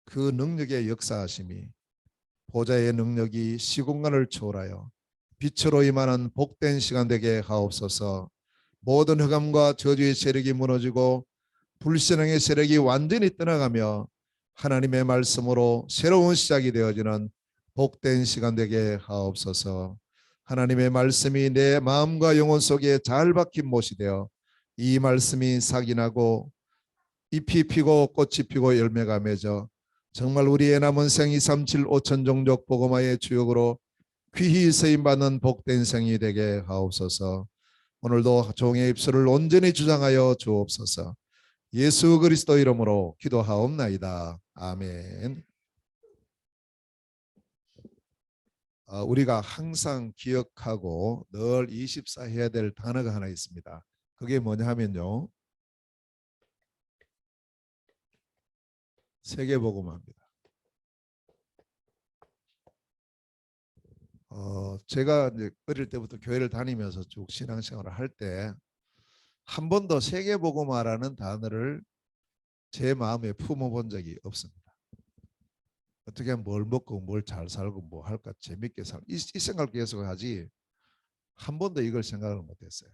그 능력의 역사하심이 보좌의 능력이 시공간을 초월하여 빛으로 임하는 복된 시간 되게 하옵소서. 모든 흑암과 저주의 세력이 무너지고 불신앙의 세력이 완전히 떠나가며 하나님의 말씀으로 새로운 시작이 되어지는 복된 시간 되게 하옵소서. 하나님의 말씀이 내 마음과 영혼 속에 잘 박힌 못이 되어 이 말씀이 싹이 나고 잎이 피고 꽃이 피고 열매가 맺어 정말 우리의 남은 생 2, 3, 7, 5천 종족 복음화의 주역으로 귀히 쓰임받는 복된 생이 되게 하옵소서. 오늘도 종의 입술을 온전히 주장하여 주옵소서. 예수 그리스도 이름으로 기도하옵나이다. 아멘. 우리가 항상 기억하고 늘 24 해야 될 단어가 하나 있습니다. 그게 뭐냐 하면요, 세계복음화입니다. 제가 이제 어릴 때부터 교회를 다니면서 쭉 신앙생활을 할 때 한 번도 세계복음화라는 단어를 제 마음에 품어본 적이 없습니다. 어떻게 하면 뭘 먹고 뭘 잘 살고 뭐 할까 재밌게 살 이 생각을 계속 하지 한 번도 이걸 생각을 못했어요.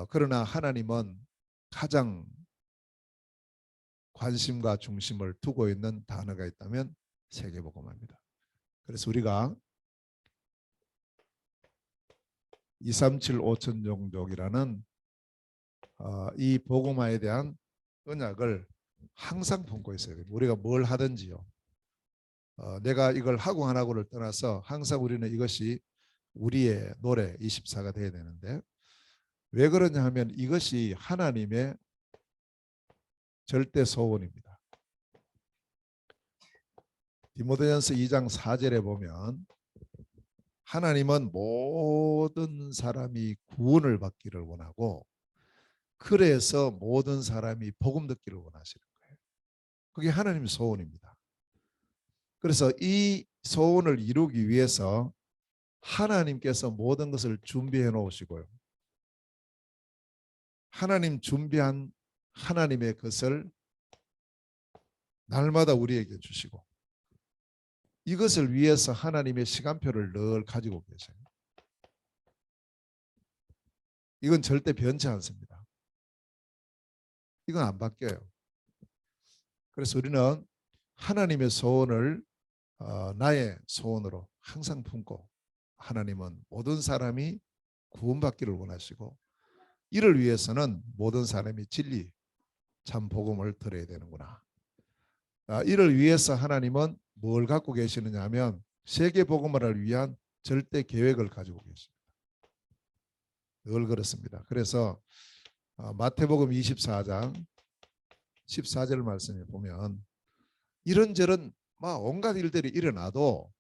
그러나 하나님은 가장 관심과 중심을 두고 있는 단어가 있다면 세계복음화입니다. 그래서 우리가 2, 3, 7, 5천 종족이라는 이 복음화에 대한 언약을 항상 품고 있어야 돼요. 우리가 뭘 하든지요. 내가 이걸 하고 안 하고를 떠나서 항상 우리는 이것이 우리의 노래 24가 돼야 되는데 왜 그러냐 하면 이것이 하나님의 절대 소원입니다. 디모데전서 2장 4절에 보면 하나님은 모든 사람이 구원을 받기를 원하고 그래서 모든 사람이 복음 듣기를 원하시는 거예요. 그게 하나님의 소원입니다. 그래서 이 소원을 이루기 위해서 하나님께서 모든 것을 준비해 놓으시고요. 하나님 준비한 하나님의 것을 날마다 우리에게 주시고 이것을 위해서 하나님의 시간표를 늘 가지고 계세요. 이건 절대 변치 않습니다. 이건 안 바뀌어요. 그래서 우리는 하나님의 소원을 나의 소원으로 항상 품고 하나님은 모든 사람이 구원받기를 원하시고 이를 위해서는 모든 사람이 진리 참 복음을 들어야 되는구나. 이를 위해서 하나님은 뭘 갖고 계시느냐 하면 세계 복음화를 위한 절대 계획을 가지고 계십니다. 늘 그렇습니다. 그래서 마태복음 24장 14절 말씀에 보면 이런저런 온갖 일들이 일어나도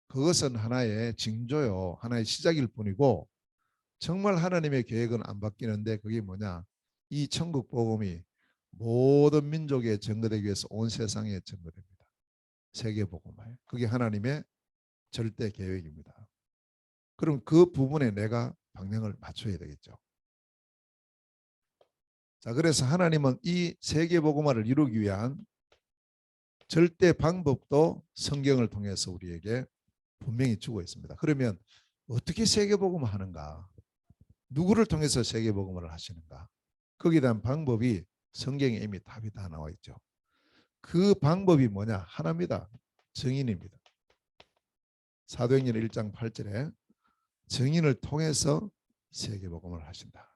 그것은 하나의 징조요. 하나의 시작일 뿐이고 정말 하나님의 계획은 안 바뀌는데 그게 뭐냐. 이 천국 복음이 모든 민족에 전거되기 위해서 온 세상에 전거됩니다. 세계 복음화에. 그게 하나님의 절대 계획입니다. 그럼 그 부분에 내가 방향을 맞춰야 되겠죠. 자, 그래서 하나님은 이 세계 복음화를 이루기 위한 절대 방법도 성경을 통해서 우리에게 분명히 주고 있습니다. 그러면 어떻게 세계 복음화 하는가? 누구를 통해서 세계 복음화를 하시는가? 거기에 대한 방법이 성경에 이미 답이 다 나와 있죠. 그 방법이 뭐냐? 하나입니다. 증인입니다. 사도행전 1장 8절에 증인을 통해서 세계복음을 하신다.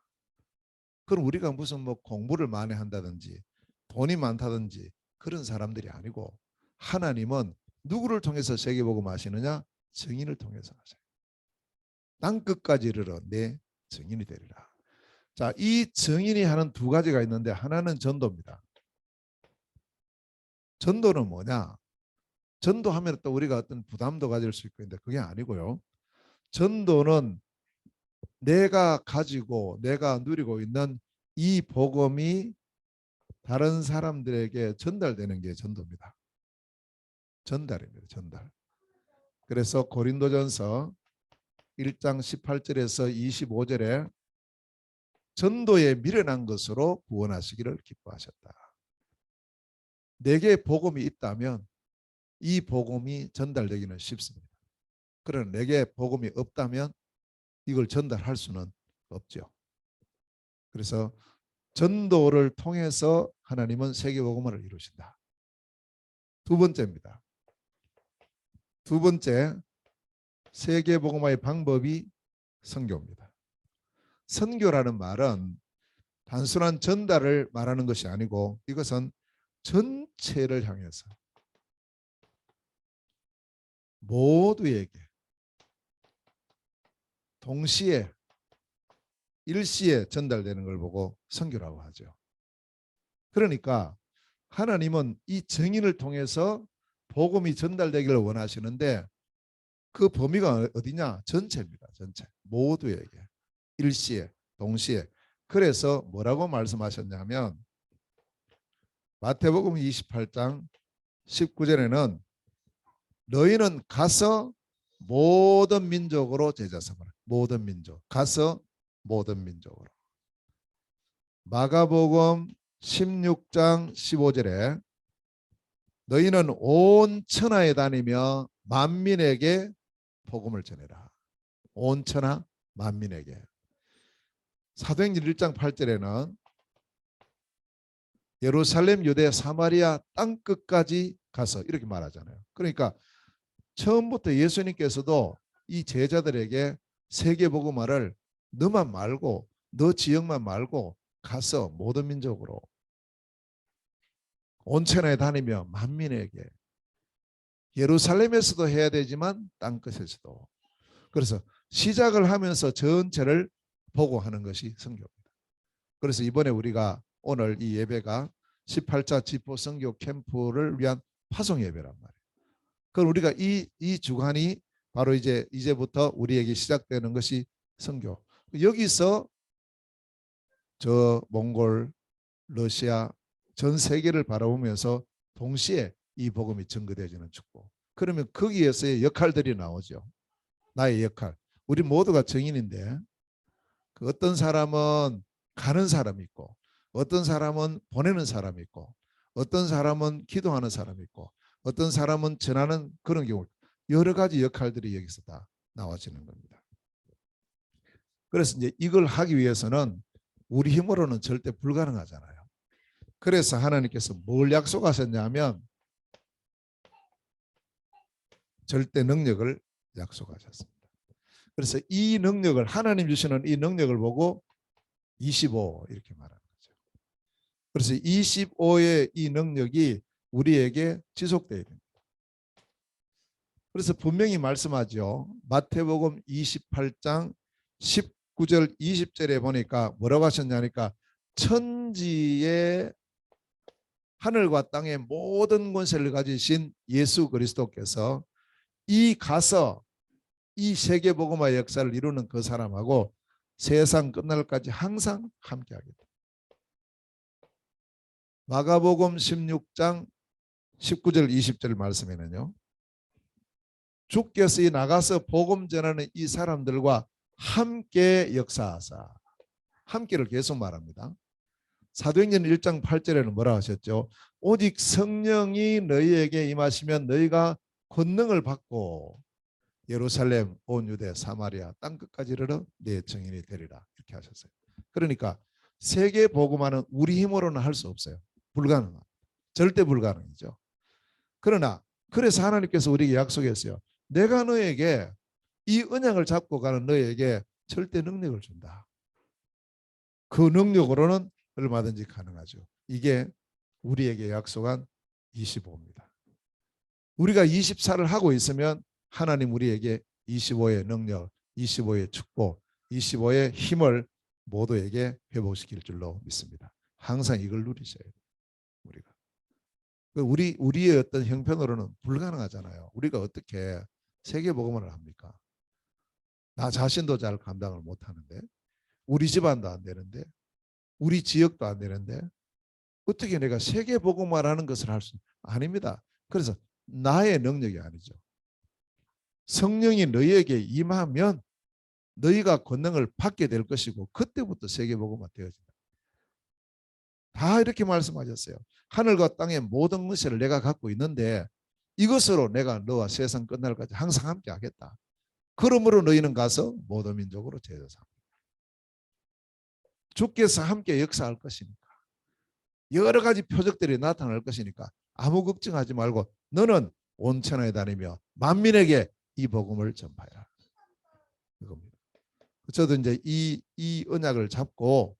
그럼 우리가 무슨 공부를 많이 한다든지 돈이 많다든지 그런 사람들이 아니고 하나님은 누구를 통해서 세계복음 하시느냐? 증인을 통해서 하셔요. 땅끝까지 이르러 내 증인이 되리라. 자, 이 증인이 하는 두 가지가 있는데 하나는 전도입니다. 전도는 뭐냐? 전도하면 또 우리가 어떤 부담도 가질 수 있고 있는데 그게 아니고요. 전도는 내가 가지고 내가 누리고 있는 이 복음이 다른 사람들에게 전달되는 게 전도입니다. 전달입니다. 전달. 그래서 고린도전서 1장 18절에서 25절에 전도에 미련한 것으로 구원하시기를 기뻐하셨다. 내게 복음이 있다면 이 복음이 전달되기는 쉽습니다. 그러나 내게 복음이 없다면 이걸 전달할 수는 없죠. 그래서 전도를 통해서 하나님은 세계복음화를 이루신다. 두 번째입니다. 두 번째 세계복음화의 방법이 선교입니다. 선교라는 말은 단순한 전달을 말하는 것이 아니고 이것은 전체를 향해서 모두에게 동시에 일시에 전달되는 걸 보고 선교라고 하죠. 그러니까 하나님은 이 증인을 통해서 복음이 전달되기를 원하시는데 그 범위가 어디냐? 전체입니다. 전체. 모두에게. 일시에, 동시에. 그래서 뭐라고 말씀하셨냐면 마태복음 28장 19절에는 너희는 가서 모든 민족으로 제자 삼으라. 모든 민족. 가서 모든 민족으로. 마가복음 16장 15절에 너희는 온 천하에 다니며 만민에게 복음을 전해라. 온 천하 만민에게. 사도행전 1장 8절에는 예루살렘, 유대, 사마리아 땅끝까지 가서 이렇게 말하잖아요. 그러니까 처음부터 예수님께서도 이 제자들에게 세계복음화를 너만 말고 너 지역만 말고 가서 모든 민족으로 온 천하에 다니며 만민에게 예루살렘에서도 해야 되지만 땅끝에서도. 그래서 시작을 하면서 전체를 보고 하는 것이 선교입니다. 그래서 이번에 우리가 오늘 이 예배가 18차 지포 선교 캠프를 위한 파송 예배란 말이에요. 그럼 우리가 이 주간이 바로 이제부터 우리에게 시작되는 것이 선교. 여기서 저 몽골, 러시아 전 세계를 바라보면서 동시에 이 복음이 증거되어지는 축복. 그러면 거기에서의 역할들이 나오죠. 나의 역할. 우리 모두가 증인인데 그 어떤 사람은 가는 사람이 있고 어떤 사람은 보내는 사람이 있고 어떤 사람은 기도하는 사람이 있고 어떤 사람은 전하는 그런 경우 여러 가지 역할들이 여기서 다 나와지는 겁니다. 그래서 이제 이걸 하기 위해서는 우리 힘으로는 절대 불가능하잖아요. 그래서 하나님께서 뭘 약속하셨냐면 절대 능력을 약속하셨습니다. 그래서 이 능력을 하나님 주시는 이 능력을 보고 25 이렇게 말하는 거죠. 그래서 25의 이 능력이 우리에게 지속돼야 됩니다. 그래서 분명히 말씀하죠. 마태복음 28장 19절 20절에 보니까 뭐라고 하셨냐니까 천지의 하늘과 땅의 모든 권세를 가지신 예수 그리스도께서 이 가서 이 세계복음화의 역사를 이루는 그 사람하고 세상 끝날까지 항상 함께하겠다. 마가복음 16장 19절 20절 말씀에는요. 주께서 이 나가서 복음 전하는 이 사람들과 함께 역사하사. 함께를 계속 말합니다. 사도행전 1장 8절에는 뭐라 하셨죠? 오직 성령이 너희에게 임하시면 너희가 권능을 받고 예루살렘, 온 유대, 사마리아 땅끝까지 이르러 내 증인이 되리라. 이렇게 하셨어요. 그러니까 세계 복음화는 우리 힘으로는 할 수 없어요. 불가능합니다. 절대 불가능이죠. 그러나 그래서 하나님께서 우리에게 약속했어요. 내가 너에게 이 언약을 잡고 가는 너에게 절대 능력을 준다. 그 능력으로는 얼마든지 가능하죠. 이게 우리에게 약속한 25입니다. 우리가 24를 하고 있으면 하나님 우리에게 25의 능력, 25의 축복, 25의 힘을 모두에게 회복시킬 줄로 믿습니다. 항상 이걸 누리셔야 돼요. 우리의 어떤 형편으로는 불가능하잖아요. 우리가 어떻게 세계복음을 합니까? 나 자신도 잘 감당을 못하는데 우리 집안도 안 되는데 우리 지역도 안 되는데 어떻게 내가 세계복음화라는 것을 할 수 아닙니다. 그래서 나의 능력이 아니죠. 성령이 너희에게 임하면 너희가 권능을 받게 될 것이고 그때부터 세계복음화 되어진다. 다 이렇게 말씀하셨어요. 하늘과 땅의 모든 것을 내가 갖고 있는데 이것으로 내가 너와 세상 끝날까지 항상 함께 하겠다. 그러므로 너희는 가서 모든 민족으로 제자 삼으라. 주께서 함께 역사할 것이니까. 여러 가지 표적들이 나타날 것이니까 아무 걱정하지 말고 너는 온 천하에 다니며 만민에게 이 복음을 전파해라. 이겁니다. 저도 이제 이 언약을 잡고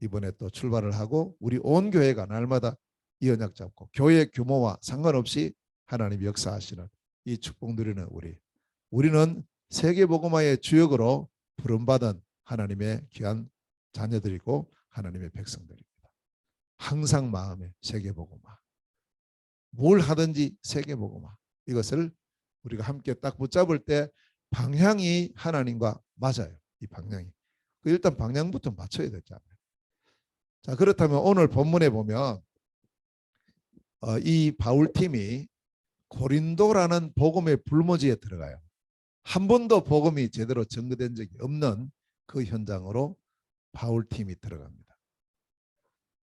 이번에 또 출발을 하고 우리 온 교회가 날마다 이 언약 잡고 교회 규모와 상관없이 하나님 역사하시는 이 축복 누리는 우리는 세계복음화의 주역으로 부름받은 하나님의 귀한 자녀들이고 하나님의 백성들입니다. 항상 마음에 세계복음화, 뭘 하든지 세계복음화, 이것을 우리가 함께 딱 붙잡을 때 방향이 하나님과 맞아요. 이 방향이. 일단 방향부터 맞춰야 되잖아요. 자, 그렇다면 오늘 본문에 보면 이 바울팀이 고린도라는 복음의 불모지에 들어가요. 한 번도 복음이 제대로 전거된 적이 없는 그 현장으로 바울팀이 들어갑니다.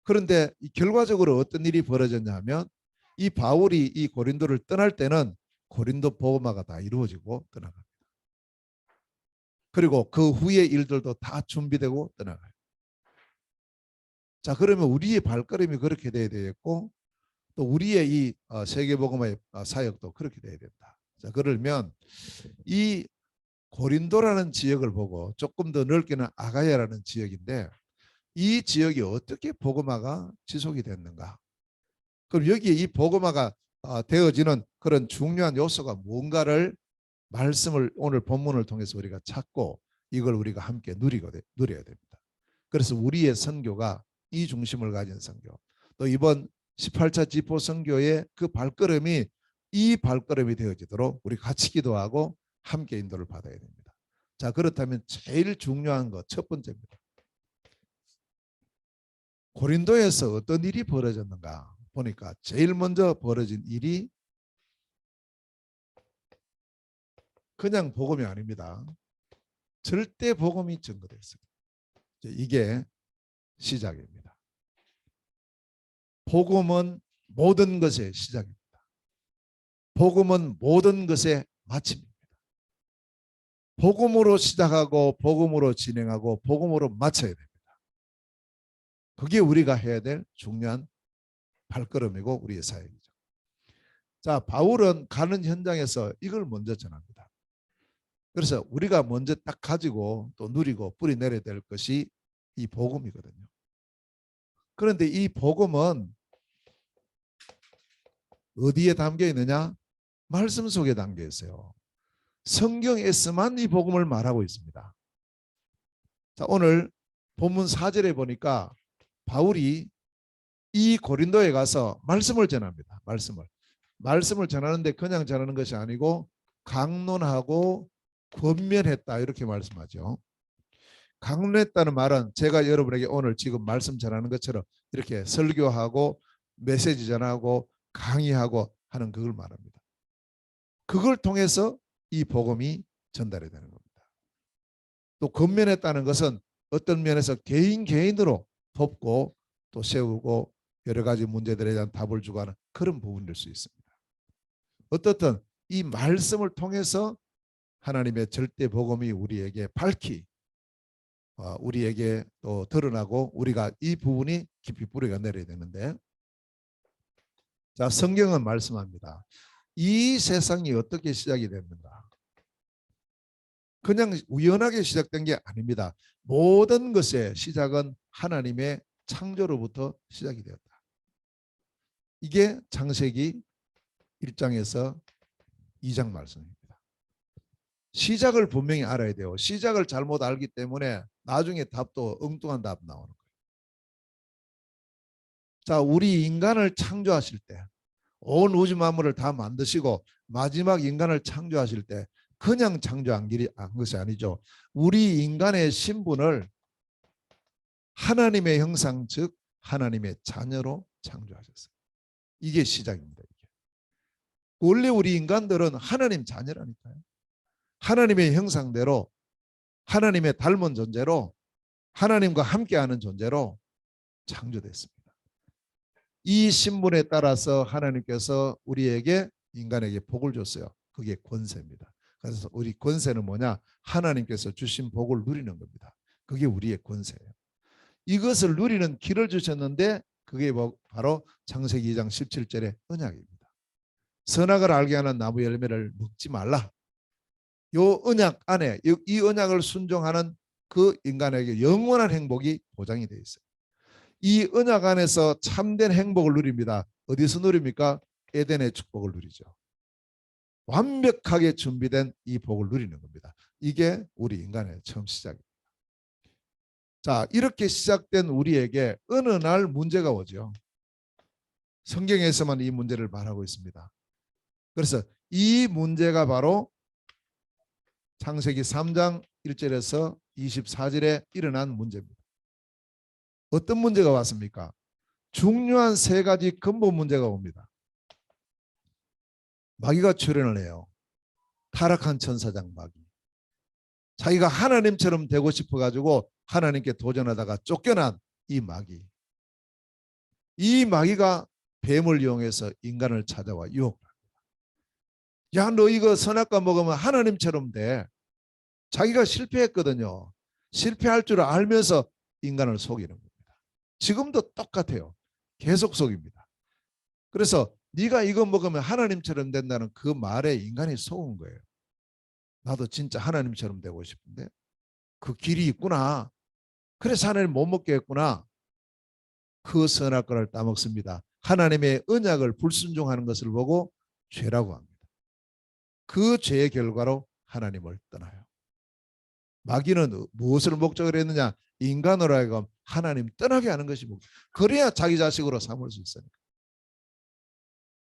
그런데 결과적으로 어떤 일이 벌어졌냐 하면 이 바울이 이 고린도를 떠날 때는 고린도 복음화가 다 이루어지고 떠나갑니다. 그리고 그 후의 일들도 다 준비되고 떠나가요. 자, 그러면 우리의 발걸음이 그렇게 돼야 되겠고 또 우리의 이 세계복음화의 사역도 그렇게 돼야 된다. 자, 그러면 이 고린도라는 지역을 보고 조금 더 넓게는 아가야라는 지역인데 이 지역이 어떻게 복음화가 지속이 됐는가? 그럼 여기에 이 복음화가 되어지는 그런 중요한 요소가 뭔가를 말씀을 오늘 본문을 통해서 우리가 찾고 이걸 우리가 함께 누려야 됩니다. 그래서 우리의 선교가 이 중심을 가진 선교. 또 이번 18차 지포 선교의 그 발걸음이 이 발걸음이 되어지도록 우리 같이 기도하고 함께 인도를 받아야 됩니다. 자, 그렇다면 제일 중요한 것 첫 번째입니다. 고린도에서 어떤 일이 벌어졌는가 보니까 제일 먼저 벌어진 일이 그냥 복음이 아닙니다. 절대 복음이 증거됐어요. 이게 시작입니다. 복음은 모든 것의 시작입니다. 복음은 모든 것의 마침입니다. 복음으로 시작하고 복음으로 진행하고 복음으로 마쳐야 됩니다. 그게 우리가 해야 될 중요한 발걸음이고 우리의 사역이죠. 자, 바울은 가는 현장에서 이걸 먼저 전합니다. 그래서 우리가 먼저 딱 가지고 또 누리고 뿌리 내려야 될 것이 이 복음이거든요. 그런데 이 복음은 어디에 담겨 있느냐? 말씀 속에 담겨 있어요. 성경에서만 이 복음을 말하고 있습니다. 자, 오늘 본문 4절에 보니까 바울이 이 고린도에 가서 말씀을 전합니다. 말씀을 전하는데 그냥 전하는 것이 아니고 강론하고 권면했다 이렇게 말씀하죠. 강론했다는 말은 제가 여러분에게 오늘 지금 말씀 전하는 것처럼 이렇게 설교하고 메시지 전하고 강의하고 하는 그걸 말합니다. 그걸 통해서 이 복음이 전달이 되는 겁니다. 또 권면했다는 것은 어떤 면에서 개인으로 돕고 또 세우고 여러 가지 문제들에 대한 답을 주고 하는 그런 부분일 수 있습니다. 어떻든 이 말씀을 통해서 하나님의 절대 복음이 우리에게 밝히 우리에게 또 드러나고 우리가 이 부분이 깊이 뿌리가 내려야 되는데, 자, 성경은 말씀합니다. 이 세상이 어떻게 시작이 됐는가? 그냥 우연하게 시작된 게 아닙니다. 모든 것의 시작은 하나님의 창조로부터 시작이 되었다. 이게 창세기 1장에서 2장 말씀입니다. 시작을 분명히 알아야 돼요. 시작을 잘못 알기 때문에 나중에 답도 엉뚱한 답 나오는 거예요. 자, 우리 인간을 창조하실 때, 온 우주 만물을 다 만드시고 마지막 인간을 창조하실 때 그냥 창조한 것이 아니죠. 우리 인간의 신분을 하나님의 형상, 즉 하나님의 자녀로 창조하셨어요. 이게 시작입니다. 이게. 원래 우리 인간들은 하나님 자녀라니까요. 하나님의 형상대로 하나님의 닮은 존재로 하나님과 함께하는 존재로 창조됐습니다. 이 신분에 따라서 하나님께서 우리에게 인간에게 복을 줬어요. 그게 권세입니다. 그래서 우리 권세는 뭐냐? 하나님께서 주신 복을 누리는 겁니다. 그게 우리의 권세예요. 이것을 누리는 길을 주셨는데 그게 바로 창세기 2장 17절의 언약입니다. 선악을 알게 하는 나무 열매를 먹지 말라. 요 언약 안에 이 언약을 순종하는 그 인간에게 영원한 행복이 보장이 되어 있어요. 이 언약 안에서 참된 행복을 누립니다. 어디서 누립니까? 에덴의 축복을 누리죠. 완벽하게 준비된 이 복을 누리는 겁니다. 이게 우리 인간의 처음 시작입니다. 자, 이렇게 시작된 우리에게 어느 날 문제가 오죠. 성경에서만 이 문제를 말하고 있습니다. 그래서 이 문제가 바로 창세기 3장 1절에서 24절에 일어난 문제입니다. 어떤 문제가 왔습니까? 중요한 세 가지 근본 문제가 옵니다. 마귀가 출현을 해요. 타락한 천사장 마귀. 자기가 하나님처럼 되고 싶어가지고 하나님께 도전하다가 쫓겨난 이 마귀. 이 마귀가 뱀을 이용해서 인간을 찾아와 유혹을 합니다. 야, 너 이거 선악과 먹으면 하나님처럼 돼. 자기가 실패했거든요. 실패할 줄 알면서 인간을 속이는 겁니다. 지금도 똑같아요. 계속 속입니다. 그래서 네가 이거 먹으면 하나님처럼 된다는 그 말에 인간이 속은 거예요. 나도 진짜 하나님처럼 되고 싶은데 그 길이 있구나. 그래서 하나님 못 먹게 했구나. 그 선악과를 따먹습니다. 하나님의 언약을 불순종하는 것을 보고 죄라고 합니다. 그 죄의 결과로 하나님을 떠나요. 마귀는 무엇을 목적으로 했느냐? 인간으로 하여금 하나님 떠나게 하는 것이 목적. 그래야 자기 자식으로 삼을 수 있으니까.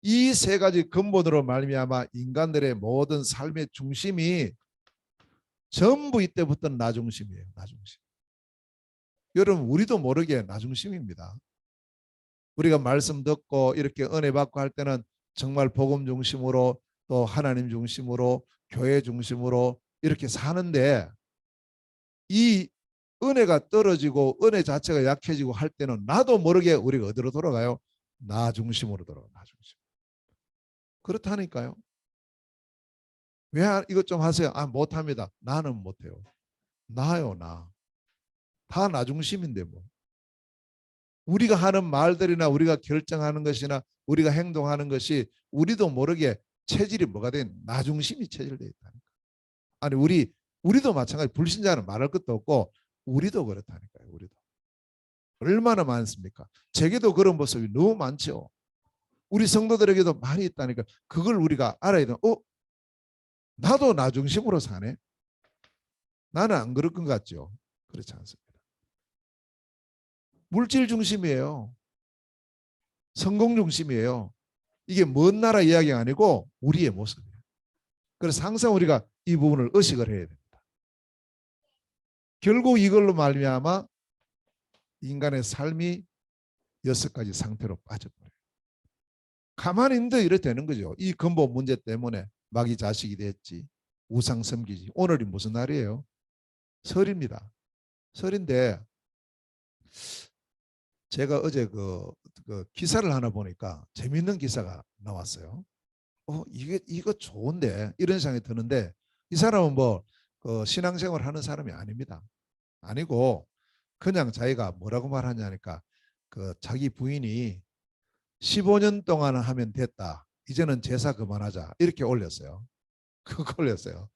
이 세 가지 근본으로 말미암아 인간들의 모든 삶의 중심이 전부 이때부터 나 중심이에요. 나 중심. 여러분 우리도 모르게 나 중심입니다. 우리가 말씀 듣고 이렇게 은혜 받고 할 때는 정말 복음 중심으로 또 하나님 중심으로 교회 중심으로 이렇게 사는데 이 은혜가 떨어지고 은혜 자체가 약해지고 할 때는 나도 모르게 우리가 어디로 돌아가요? 나 중심으로 돌아가요. 나 중심. 그렇다니까요. 왜 이것 좀 하세요? 아, 못합니다. 나는 못해요. 나요, 나. 다 나 중심인데 뭐. 우리가 하는 말들이나 우리가 결정하는 것이나 우리가 행동하는 것이 우리도 모르게 체질이 뭐가 된 나 중심이 체질되어 있다니까. 아니 우리도 마찬가지. 불신자는 말할 것도 없고 우리도 그렇다니까요. 우리도. 얼마나 많습니까? 제게도 그런 모습이 너무 많죠. 우리 성도들에게도 많이 있다니까. 그걸 우리가 알아야 돼. 나도 나 중심으로 사네. 나는 안 그럴 것 같죠. 그렇지 않습니다. 물질 중심이에요. 성공 중심이에요. 이게 먼 나라 이야기가 아니고 우리의 모습이에요. 그래서 항상 우리가 이 부분을 의식을 해야 됩니다. 결국 이걸로 말미암아 인간의 삶이 6가지 상태로 빠져버려요. 가만히 있는데 이래 되는 거죠. 이 근본 문제 때문에 마귀 자식이 됐지. 우상 섬기지. 오늘이 무슨 날이에요? 설입니다. 설인데 제가 어제 그 기사를 하나 보니까 재밌는 기사가 나왔어요. 이거 좋은데 이런 생각이 드는데 이 사람은 그 신앙생활 하는 사람이 아닙니다. 아니고 그냥 자기가 뭐라고 말하냐니까 그 자기 부인이 15년 동안 하면 됐다. 이제는 제사 그만하자. 이렇게 올렸어요. 그거 올렸어요.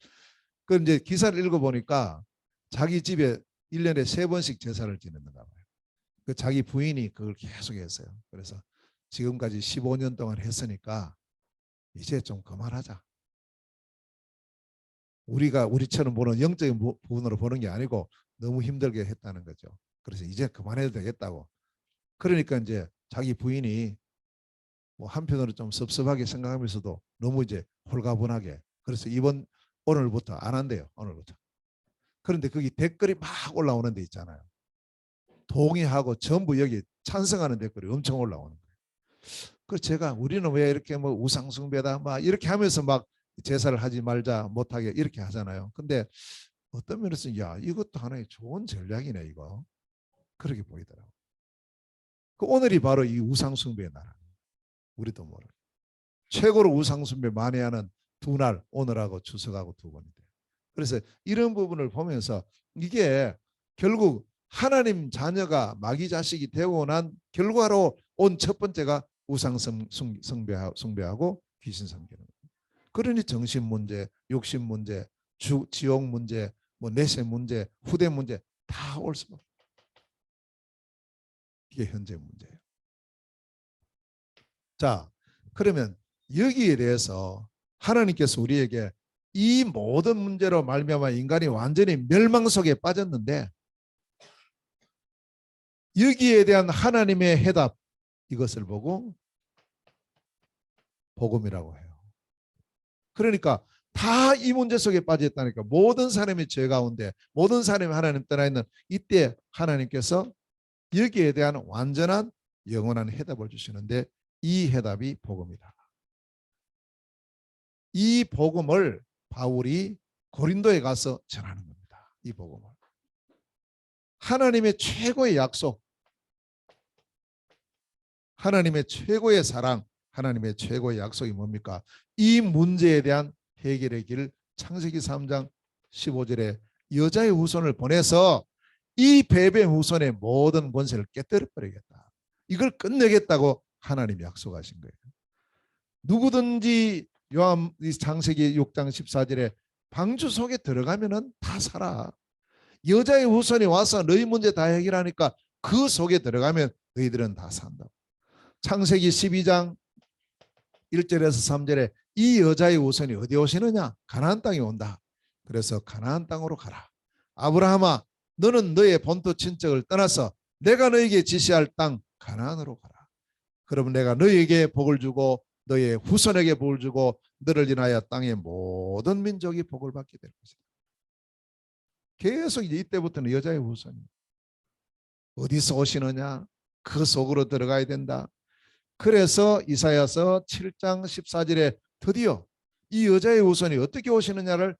그 이제 기사를 읽어보니까 자기 집에 1년에 3번씩 제사를 지내는가 봐요. 그 자기 부인이 그걸 계속 했어요. 그래서 지금까지 15년 동안 했으니까 이제 좀 그만하자. 우리가 우리처럼 보는 영적인 부분으로 보는 게 아니고 너무 힘들게 했다는 거죠. 그래서 이제 그만해도 되겠다고. 그러니까 이제 자기 부인이 뭐 한편으로 좀 섭섭하게 생각하면서도 너무 이제 홀가분하게 그래서 오늘부터 안 한대요. 오늘부터. 그런데 거기 댓글이 막 올라오는 데 있잖아요. 동의하고 전부 여기 찬성하는 댓글이 엄청 올라오는 거예요. 그래서 제가 우리는 왜 이렇게 뭐 우상숭배다 막 이렇게 하면서 막 제사를 하지 말자 못하게 이렇게 하잖아요. 근데 어떤 면에서 야 이것도 하나의 좋은 전략이네 이거. 그렇게 보이더라고요. 그 오늘이 바로 이 우상숭배의 나라. 우리도 모르게 최고로 우상숭배 많이 하는 두 날, 오늘하고 추석하고 두 번이 돼요. 그래서 이런 부분을 보면서 이게 결국 하나님 자녀가 마귀 자식이 되고 난 결과로 온 첫 번째가 우상 숭배하고 귀신 섬기는 거예요. 그러니 정신 문제, 욕심 문제, 지옥 문제, 뭐 내세 문제, 후대 문제 다 올 수밖에. 이게 현재 문제예요. 자, 그러면 여기에 대해서 하나님께서 우리에게 이 모든 문제로 말미암아 인간이 완전히 멸망 속에 빠졌는데 여기에 대한 하나님의 해답, 이것을 보고 복음이라고 해요. 그러니까 다 이 문제 속에 빠져 있다니까. 모든 사람이 죄 가운데, 모든 사람이 하나님 떠나 있는 이때 하나님께서 여기에 대한 완전한 영원한 해답을 주시는데 이 해답이 복음이다. 이 복음을 바울이 고린도에 가서 전하는 겁니다. 이 복음을. 하나님의 최고의 약속, 하나님의 최고의 사랑, 하나님의 최고의 약속이 뭡니까? 이 문제에 대한 해결의 길. 창세기 3장 15절에 여자의 후손을 보내서 이 뱀의 후손의 모든 권세를 깨뜨려 버리겠다. 이걸 끝내겠다고 하나님이 약속하신 거예요. 누구든지 창세기 6장 14절에 방주 속에 들어가면은 다 살아. 여자의 후손이 와서 너희 문제 다 해결하니까 그 속에 들어가면 너희들은 다 산다. 창세기 12장 1절에서 3절에 이 여자의 후손이 어디 오시느냐? 가나안 땅에 온다. 그래서 가나안 땅으로 가라. 아브라함아, 너는 너의 본토 친척을 떠나서 내가 너에게 지시할 땅 가나안으로 가라. 그러면 내가 너에게 복을 주고 너의 후손에게 복을 주고 너를 인하여 땅의 모든 민족이 복을 받게 될 것이다. 계속 이때부터는 여자의 후손이 어디서 오시느냐? 그 속으로 들어가야 된다. 그래서 이사야서 7장 14절에 드디어 이 여자의 후손이 어떻게 오시느냐를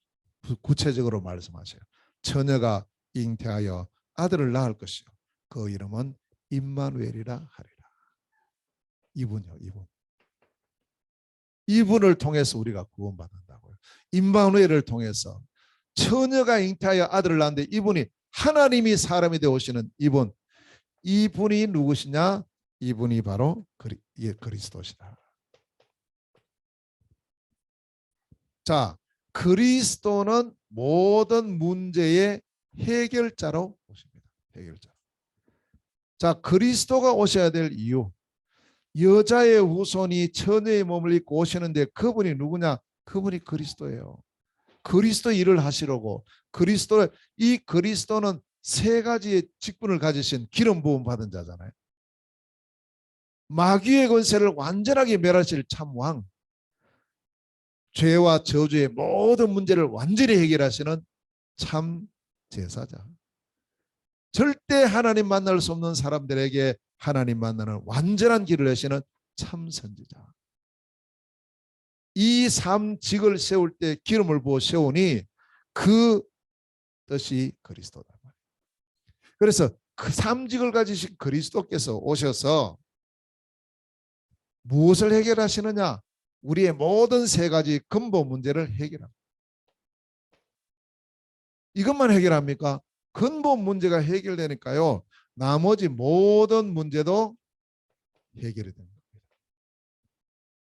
구체적으로 말씀하셔요. 처녀가 잉태하여 아들을 낳을 것이요 그 이름은 임마누엘이라 하리라. 이분이요, 이분. 이분을 통해서 우리가 구원받는다고요. 임마누엘을 통해서 처녀가 잉태하여 아들을 낳는데 이분이 하나님이 사람이 되어 오시는 이분. 이분이 누구시냐? 이분이 바로 그리스도시다. 자, 그리스도는 모든 문제의 해결자로 오십니다. 해결자. 자, 그리스도가 오셔야 될 이유. 여자의 후손이 처녀의 몸을 입고 오시는데 그분이 누구냐? 그분이 그리스도예요. 그리스도 일을 하시려고. 이 그리스도는 세 가지의 직분을 가지신 기름 부음 받은 자잖아요. 마귀의 권세를 완전하게 멸하실 참왕, 죄와 저주의 모든 문제를 완전히 해결하시는 참 제사자. 절대 하나님 만날 수 없는 사람들에게 하나님 만나는 완전한 길을 여시는 참 선지자. 이 삼직을 세울 때 기름을 부어 세우니 그 뜻이 그리스도다. 그래서 그 삼직을 가지신 그리스도께서 오셔서 무엇을 해결하시느냐? 우리의 모든 세 가지 근본 문제를 해결합니다. 이것만 해결합니까? 근본 문제가 해결되니까요. 나머지 모든 문제도 해결이 됩니다.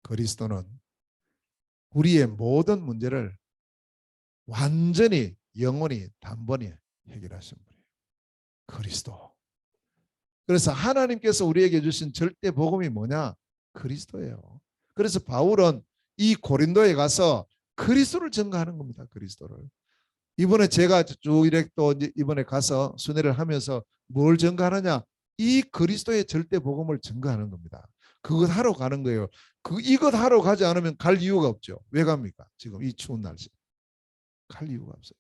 그리스도는 우리의 모든 문제를 완전히 영원히 단번에 해결하신 분이에요. 그리스도. 그래서 하나님께서 우리에게 주신 절대 복음이 뭐냐? 그리스도예요. 그래서 바울은 이 고린도에 가서 그리스도를 증거하는 겁니다. 그리스도를. 이번에 제가 쭉 이렇게 또 이번에 가서 순회를 하면서 뭘 증거하느냐? 이 그리스도의 절대 복음을 증거하는 겁니다. 그것 하러 가는 거예요. 이것 하러 가지 않으면 갈 이유가 없죠. 왜 갑니까? 지금 이 추운 날씨. 갈 이유가 없어요.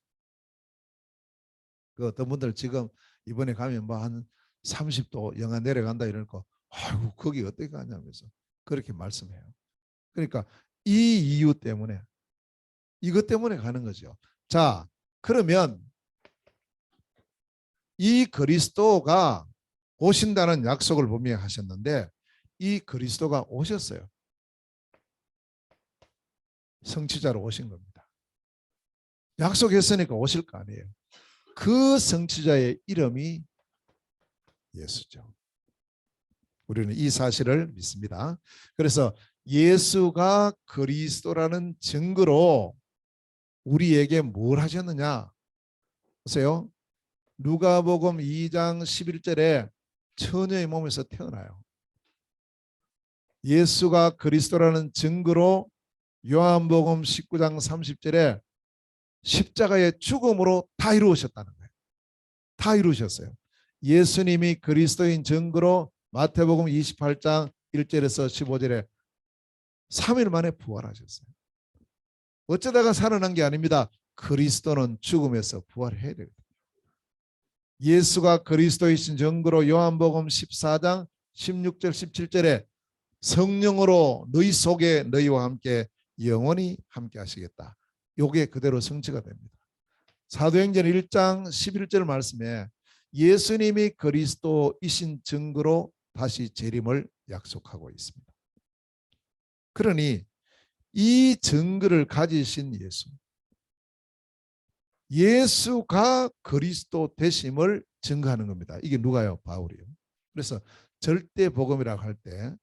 그 어떤 분들 지금 이번에 가면 뭐 한 30도 영하 내려간다 이럴 거, 아이고 거기 어떻게 가냐면서 그렇게 말씀해요. 그러니까 이 이유 때문에, 이것 때문에 가는 거죠. 자, 그러면 이 그리스도가 오신다는 약속을 분명히 하셨는데 이 그리스도가 오셨어요. 성취자로 오신 겁니다. 약속했으니까 오실 거 아니에요. 그 성취자의 이름이 예수죠. 우리는 이 사실을 믿습니다. 그래서 예수가 그리스도라는 증거로 우리에게 뭘 하셨느냐? 보세요. 누가복음 2장 11절에 처녀의 몸에서 태어나요. 예수가 그리스도라는 증거로 요한복음 19장 30절에 십자가의 죽음으로 다 이루어졌다는 거예요. 다 이루셨어요. 예수님이 그리스도인 증거로 마태복음 28장 1절에서 15절에 3일 만에 부활하셨어요. 어쩌다가 살아난 게 아닙니다. 그리스도는 죽음에서 부활해야 됩니다. 예수가 그리스도이신 증거로 요한복음 14장 16절 17절에 성령으로 너희 속에 너희와 함께 영원히 함께 하시겠다. 요게 그대로 성취가 됩니다. 사도행전 1장 11절 말씀에 예수님이 그리스도이신 증거로 다시 재림을 약속하고 있습니다. 그러니 이 증거를 가지신 예수가 그리스도 되심을 증거하는 겁니다. 이게 누가요? 바울이요. 그래서 절대 복음이라고 할 때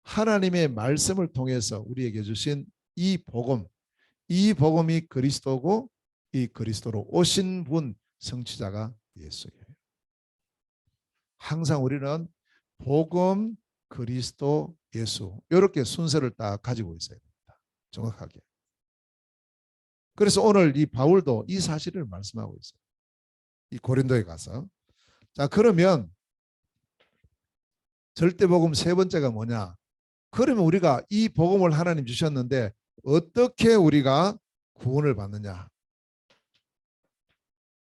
하나님의 말씀을 통해서 우리에게 주신 이 복음이 그리스도고 이 그리스도로 오신 분 성취자가 예수예요. 항상 우리는 복음, 그리스도, 예수 이렇게 순서를 딱 가지고 있어야 됩니다. 정확하게. 그래서 오늘 이 바울도 이 사실을 말씀하고 있어요. 이 고린도에 가서. 자, 그러면 절대복음 세 번째가 뭐냐? 그러면 우리가 이 복음을 하나님 주셨는데 어떻게 우리가 구원을 받느냐?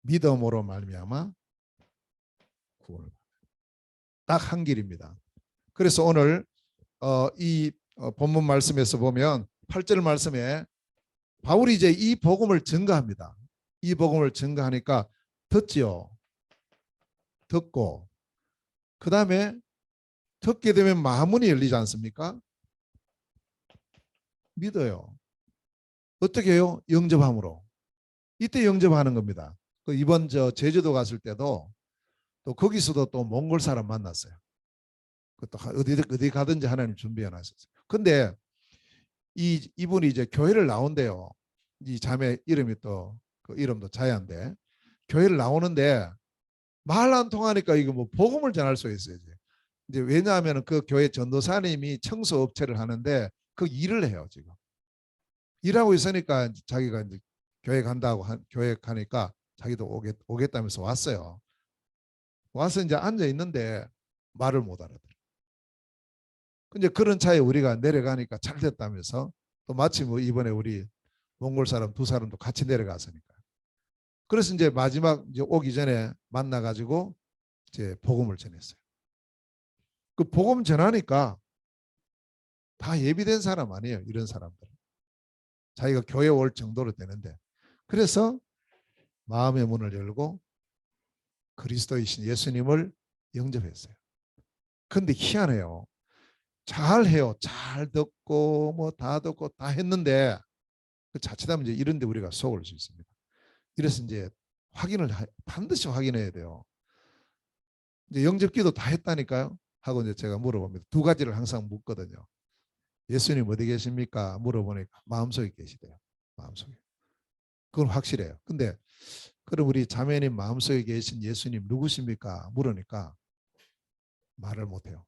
믿음으로 말미암아 구원을. 딱 한 길입니다. 그래서 오늘 이 본문 말씀에서 보면 8절 말씀에 바울이 이제 이 복음을 증거합니다. 이 복음을 증거하니까 듣지요. 듣고 그 다음에 듣게 되면 마음문이 열리지 않습니까? 믿어요. 어떻게 해요? 영접함으로. 이때 영접하는 겁니다. 이번 제주도 갔을 때도 또 거기서도 또 몽골 사람 만났어요. 또 어디 가든지 하나님 준비해 놨었어요. 근데 이분이 이제 교회를 나온대요. 이 자매 이름이 또 그 이름도 자야인데 교회를 나오는데 말 안 통하니까 이거 뭐 복음을 전할 수 있어요. 이제 왜냐하면 그 교회 전도사님이 청소 업체를 하는데 그 일을 해요. 지금 일하고 있으니까 자기가 이제 교회 간다고 교회 가니까 자기도 오겠다면서 왔어요. 와서 이제 앉아 있는데 말을 못 알아들어. 근데 그런 차에 우리가 내려가니까 잘 됐다면서 또 마침 뭐 이번에 우리 몽골 사람 두 사람도 같이 내려갔으니까. 그래서 이제 마지막 이제 오기 전에 만나가지고 이제 복음을 전했어요. 그 복음 전하니까 다 예비된 사람 아니에요. 이런 사람들. 자기가 교회 올 정도로 되는데. 그래서 마음의 문을 열고 그리스도이신 예수님을 영접했어요. 근데 희한해요. 잘해요. 잘 듣고 뭐 다 듣고 다 했는데 자칫하면 이제 이런 데 우리가 속을 수 있습니다. 이래서 이제 반드시 확인해야 돼요. 이제 영접기도 다 했다니까요. 하고 이제 제가 물어봅니다. 두 가지를 항상 묻거든요. 예수님 어디 계십니까? 물어보니까 마음속에 계시대요. 마음속에. 그건 확실해요. 근데 그럼 우리 자매님 마음속에 계신 예수님 누구십니까? 물으니까 말을 못해요.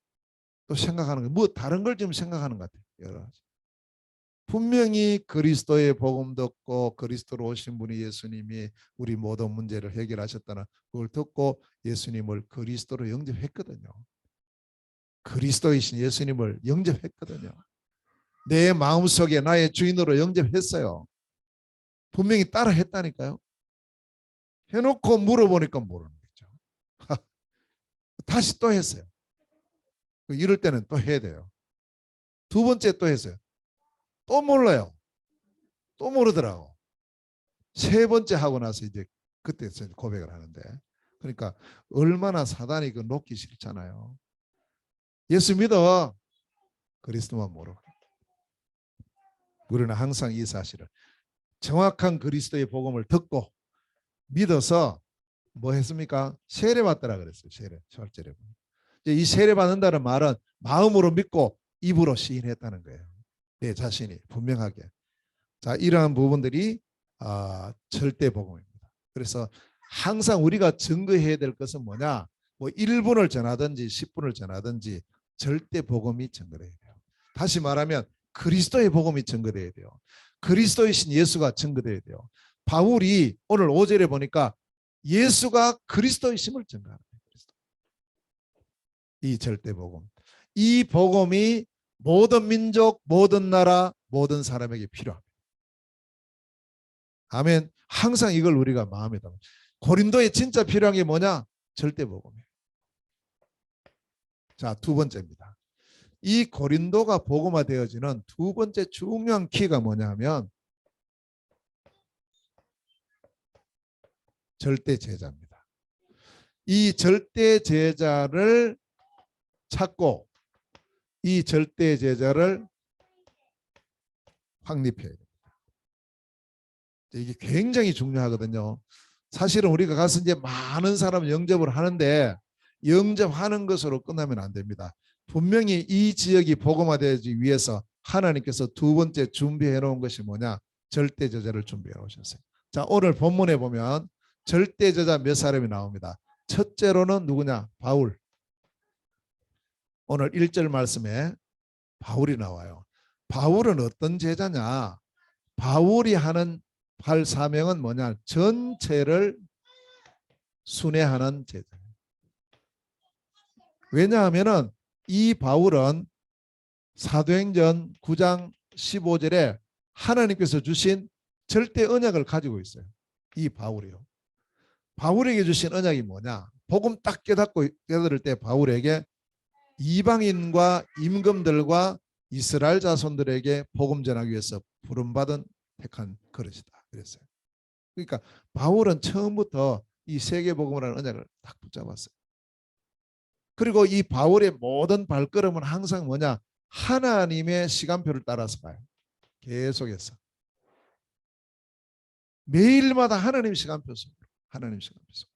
또 생각하는 거, 뭐 다른 걸 좀 생각하는 것 같아요. 여러 가지. 분명히 그리스도의 복음 듣고 그리스도로 오신 분이 예수님이 우리 모든 문제를 해결하셨다는 그걸 듣고 예수님을 그리스도로 영접했거든요. 그리스도이신 예수님을 영접했거든요. 내 마음속에 나의 주인으로 영접했어요. 분명히 따라 했다니까요. 해놓고 물어보니까 모르는 거죠. 다시 또 했어요. 이럴 때는 또 해야 돼요. 두 번째 또 했어요. 또 몰라요. 또 모르더라고. 세 번째 하고 나서 이제 그때 고백을 하는데 그러니까 얼마나 사단이 그 놓기 싫잖아요. 예수 믿어. 그리스도만 모르고. 우리는 항상 이 사실을 정확한 그리스도의 복음을 듣고 믿어서 뭐 했습니까? 세례 받더라 그랬어요. 세례. 10절에. 이 세례 받는다는 말은 마음으로 믿고 입으로 시인했다는 거예요. 내 자신이 분명하게. 자, 이러한 부분들이 절대 복음입니다. 그래서 항상 우리가 증거해야 될 것은 뭐냐? 뭐 1분을 전하든지 10분을 전하든지 절대 복음이 증거돼야 돼요. 다시 말하면 그리스도의 복음이 증거돼야 돼요. 그리스도이신 예수가 증거돼야 돼요. 바울이 오늘 5절에 보니까 예수가 그리스도이심을 증거하는 거예요. 이 절대 복음. 이 복음이 모든 민족, 모든 나라, 모든 사람에게 필요합니다. 아멘. 항상 이걸 우리가 마음에 담아. 고린도에 진짜 필요한 게 뭐냐? 절대 복음이에요. 자, 두 번째입니다. 이 고린도가 복음화되어지는 두 번째 중요한 키가 뭐냐면 절대 제자입니다. 이 절대 제자를 찾고 이 절대 제자를 확립해야 됩니다. 이게 굉장히 중요하거든요. 사실은 우리가 가서 이제 많은 사람 영접을 하는데 영접하는 것으로 끝나면 안 됩니다. 분명히 이 지역이 복음화되기 위해서 하나님께서 두 번째 준비해 놓은 것이 뭐냐? 절대 제자를 준비해 오셨어요. 자, 오늘 본문에 보면 절대 제자 몇 사람이 나옵니다. 첫째로는 누구냐? 바울. 오늘 1절 말씀에 바울이 나와요. 바울은 어떤 제자냐? 바울이 하는 할 사명은 뭐냐? 전체를 순회하는 제자예요. 왜냐하면은 이 바울은 사도행전 9장 15절에 하나님께서 주신 절대 언약을 가지고 있어요. 이 바울이요. 바울에게 주신 언약이 뭐냐? 복음 딱 깨달을 때 바울에게 이방인과 임금들과 이스라엘 자손들에게 복음 전하기 위해서 부름받은 택한 그릇이다. 그랬어요. 그러니까 바울은 처음부터 이 세계 복음이라는 언약을 딱 붙잡았어요. 그리고 이 바울의 모든 발걸음은 항상 뭐냐? 하나님의 시간표를 따라서 가요. 계속해서. 매일마다 하나님 시간표 속으로. 하나님 시간표 속으로.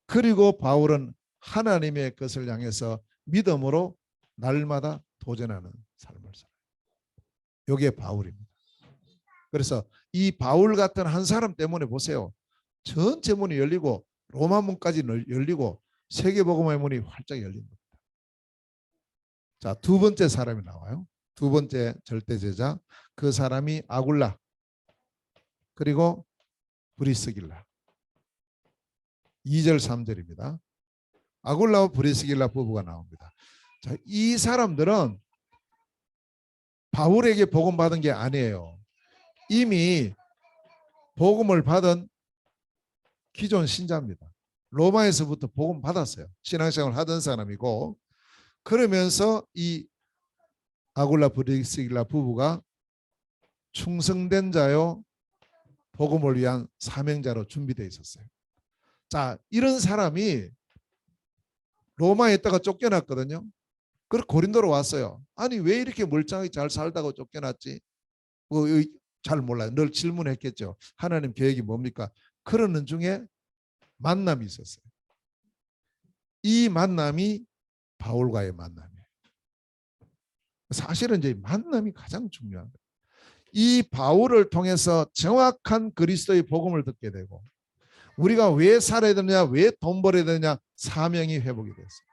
그리고 바울은 하나님의 것을 향해서 믿음으로 날마다 도전하는 삶을 살아요. 이게 바울입니다. 그래서 이 바울 같은 한 사람 때문에 보세요. 전체 문이 열리고 로마 문까지 열리고 세계복음의 문이 활짝 열린 겁니다. 자, 두 번째 사람이 나와요. 두 번째 절대 제자. 그 사람이 아굴라 그리고 브리스길라. 2절 3절입니다. 아굴라와 브리스길라 부부가 나옵니다. 자, 이 사람들은 바울에게 복음 받은 게 아니에요. 이미 복음을 받은 기존 신자입니다. 로마에서부터 복음 받았어요. 신앙생활을 하던 사람이고 그러면서 이 아굴라 브리스길라 부부가 충성된 자요 복음을 위한 사명자로 준비되어 있었어요. 자, 이런 사람이 로마에 있다가 쫓겨났거든요. 그래서 고린도로 왔어요. 아니 왜 이렇게 멀쩡하게 잘 살다가 쫓겨났지? 잘 몰라요. 늘 질문했겠죠. 하나님 계획이 뭡니까? 그러는 중에 만남이 있었어요. 이 만남이 바울과의 만남이에요. 사실은 이제 만남이 가장 중요한 거예요. 이 바울을 통해서 정확한 그리스도의 복음을 듣게 되고 우리가 왜 살아야 되느냐, 왜 돈 벌어야 되느냐, 사명이 회복이 됐어요.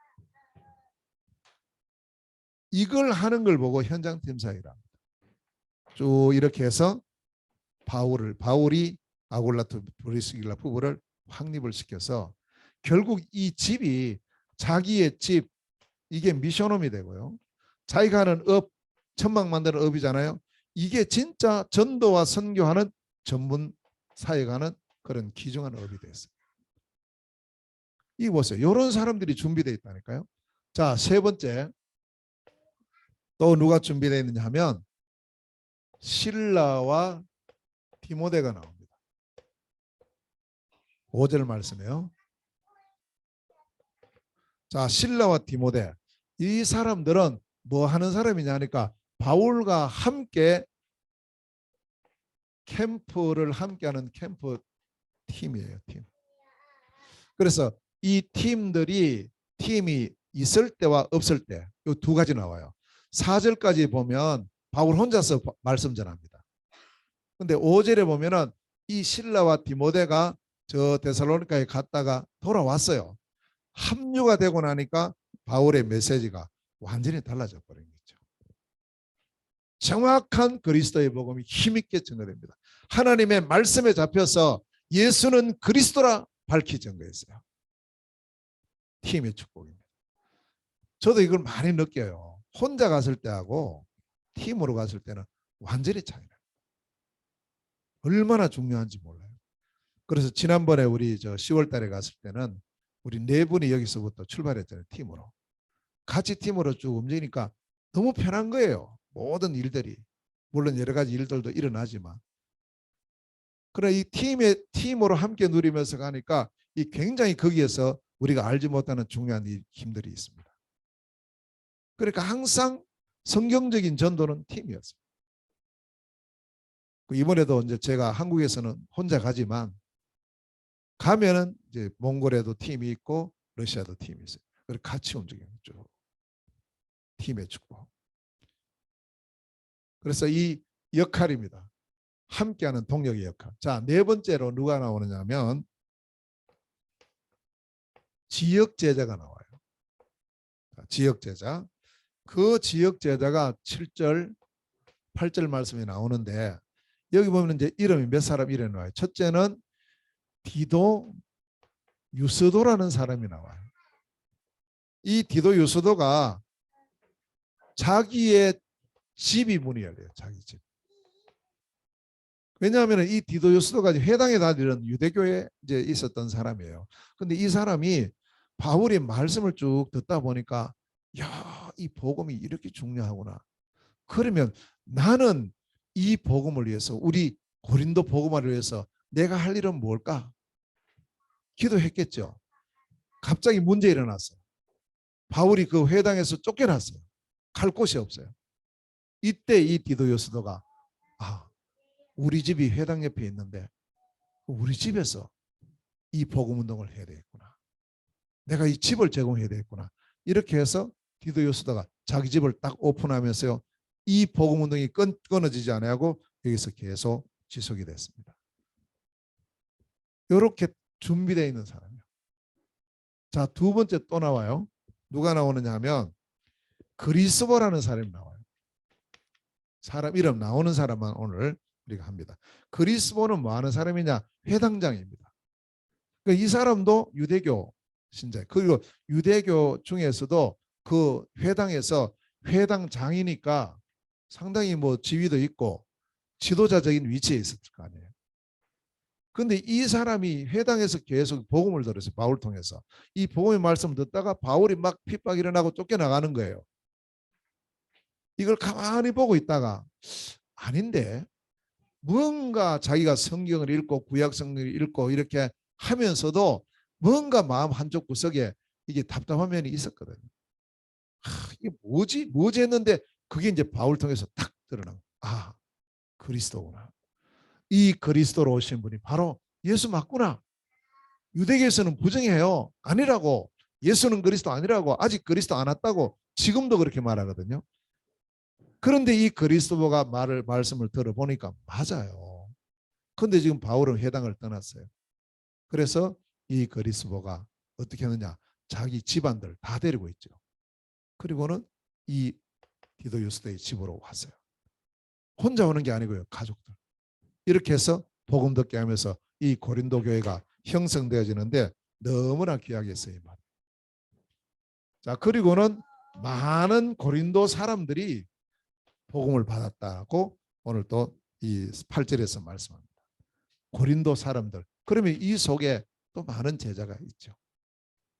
이걸 하는 걸 보고 현장팀 사이라 쭉 이렇게 해서 바울이 아굴라트 브리스길라 부부를 확립을 시켜서 결국 이 집이 자기의 집, 이게 미션홈이 되고요. 자기가 하는 업, 천막 만드는 업이잖아요. 이게 진짜 전도와 선교하는 전문 사역하는 그런 귀중한 업이 됐어요. 이거 보세요. 이런 사람들이 준비되어 있다니까요. 자, 세 번째 또 누가 준비되어 있느냐 하면 실라와 디모데가 나옵니다. 5절 말씀이에요. 자, 실라와 디모데 이 사람들은 뭐 하는 사람이냐 하니까 바울과 함께 캠프를 함께하는 캠프 팀이에요. 팀. 그래서 이 팀이 있을 때와 없을 때 이 두 가지 나와요. 4절까지 보면 바울 혼자서 말씀 전합니다. 근데 5절에 보면은 이 실라와 디모데가 저 데살로니가에 갔다가 돌아왔어요. 합류가 되고 나니까 바울의 메시지가 완전히 달라져 버린 거죠. 정확한 그리스도의 복음이 힘있게 증거됩니다. 하나님의 말씀에 잡혀서 예수는 그리스도라 밝히 증거했어요. 팀의 축복입니다. 저도 이걸 많이 느껴요. 혼자 갔을 때하고 팀으로 갔을 때는 완전히 차이나요. 얼마나 중요한지 몰라요. 그래서 지난번에 우리 10월 달에 갔을 때는 우리 네 분이 여기서부터 출발했잖아요. 팀으로. 같이 팀으로 쭉 움직이니까 너무 편한 거예요. 모든 일들이. 물론 여러 가지 일들도 일어나지만. 그러나 이 팀으로 함께 누리면서 가니까 이 굉장히 거기에서 우리가 알지 못하는 중요한 힘들이 있습니다. 그러니까 항상 성경적인 전도는 팀이었어요. 이번에도 이제 제가 한국에서는 혼자 가지만 가면은 이제 몽골에도 팀이 있고 러시아도 팀이 있어요. 그래서 같이 움직여요. 쭉. 팀의 축복. 그래서 이 역할입니다. 함께하는 동력의 역할. 자, 네 번째로 누가 나오느냐 하면 지역 제자가 나와요. 지역 제자. 그 지역 제자가 7절, 8절 말씀이 나오는데 여기 보면 이제 이름이 몇 사람 이름이 나와요. 첫째는 디도 유스도라는 사람이 나와요. 이 디도 유스도가 자기의 집이 문이 열려요. 자기 집. 왜냐하면 이 디도 유스도가 회당에 다니는 유대교에 이제 있었던 사람이에요. 근데 이 사람이 바울의 말씀을 쭉 듣다 보니까 야, 이 복음이 이렇게 중요하구나. 그러면 나는 이 복음을 위해서 우리 고린도 복음화를 위해서 내가 할 일은 뭘까? 기도했겠죠. 갑자기 문제 일어났어요. 바울이 그 회당에서 쫓겨났어요. 갈 곳이 없어요. 이때 이 디도 유스도가 우리 집이 회당 옆에 있는데 우리 집에서 이 복음 운동을 해야 되겠구나. 내가 이 집을 제공해야 되겠구나. 이렇게 해서 디도 유스도가 자기 집을 딱 오픈하면서요. 이 복음 운동이 끊어지지 않고 여기서 계속 지속이 됐습니다. 이렇게 준비되어 있는 사람이에요. 자, 두 번째 또 나와요. 누가 나오느냐 하면 그리스보라는 사람이 나와요. 사람 이름 나오는 사람만 오늘 우리가 합니다. 그리스보는 뭐 하는 사람이냐? 회당장입니다. 그러니까 이 사람도 유대교 신자예요. 그리고 유대교 중에서도 그 회당에서 회당장이니까 상당히 뭐 지위도 있고 지도자적인 위치에 있었을 거 아니에요. 근데 이 사람이 회당에서 계속 복음을 들었어요. 바울 통해서. 이 복음의 말씀을 듣다가 바울이 막 핍박 일어나고 쫓겨나가는 거예요. 이걸 가만히 보고 있다가 아닌데 뭔가 자기가 성경을 읽고 구약 성경을 읽고 이렇게 하면서도 뭔가 마음 한쪽 구석에 이게 답답한 면이 있었거든요. 이게 뭐지 했는데 그게 이제 바울 통해서 딱 드러난 그리스도구나. 이 그리스도로 오신 분이 바로 예수 맞구나. 유대교에서는 부정해요. 아니라고. 예수는 그리스도 아니라고. 아직 그리스도 안 왔다고 지금도 그렇게 말하거든요. 그런데 이 그리스도가 말씀을 들어보니까 맞아요. 그런데 지금 바울은 회당을 떠났어요. 그래서 이 그리스도가 어떻게 하느냐. 자기 집안들 다 데리고 있죠. 그리고는 이 디도 유스도의 집으로 왔어요. 혼자 오는 게 아니고요. 가족들. 이렇게 해서 복음 듣게 하면서 이 고린도 교회가 형성되어지는데 너무나 귀하게 쓰임받아요. 자, 그리고는 많은 고린도 사람들이 복음을 받았다고 오늘 또 이 8절에서 말씀합니다. 고린도 사람들. 그러면 이 속에 또 많은 제자가 있죠.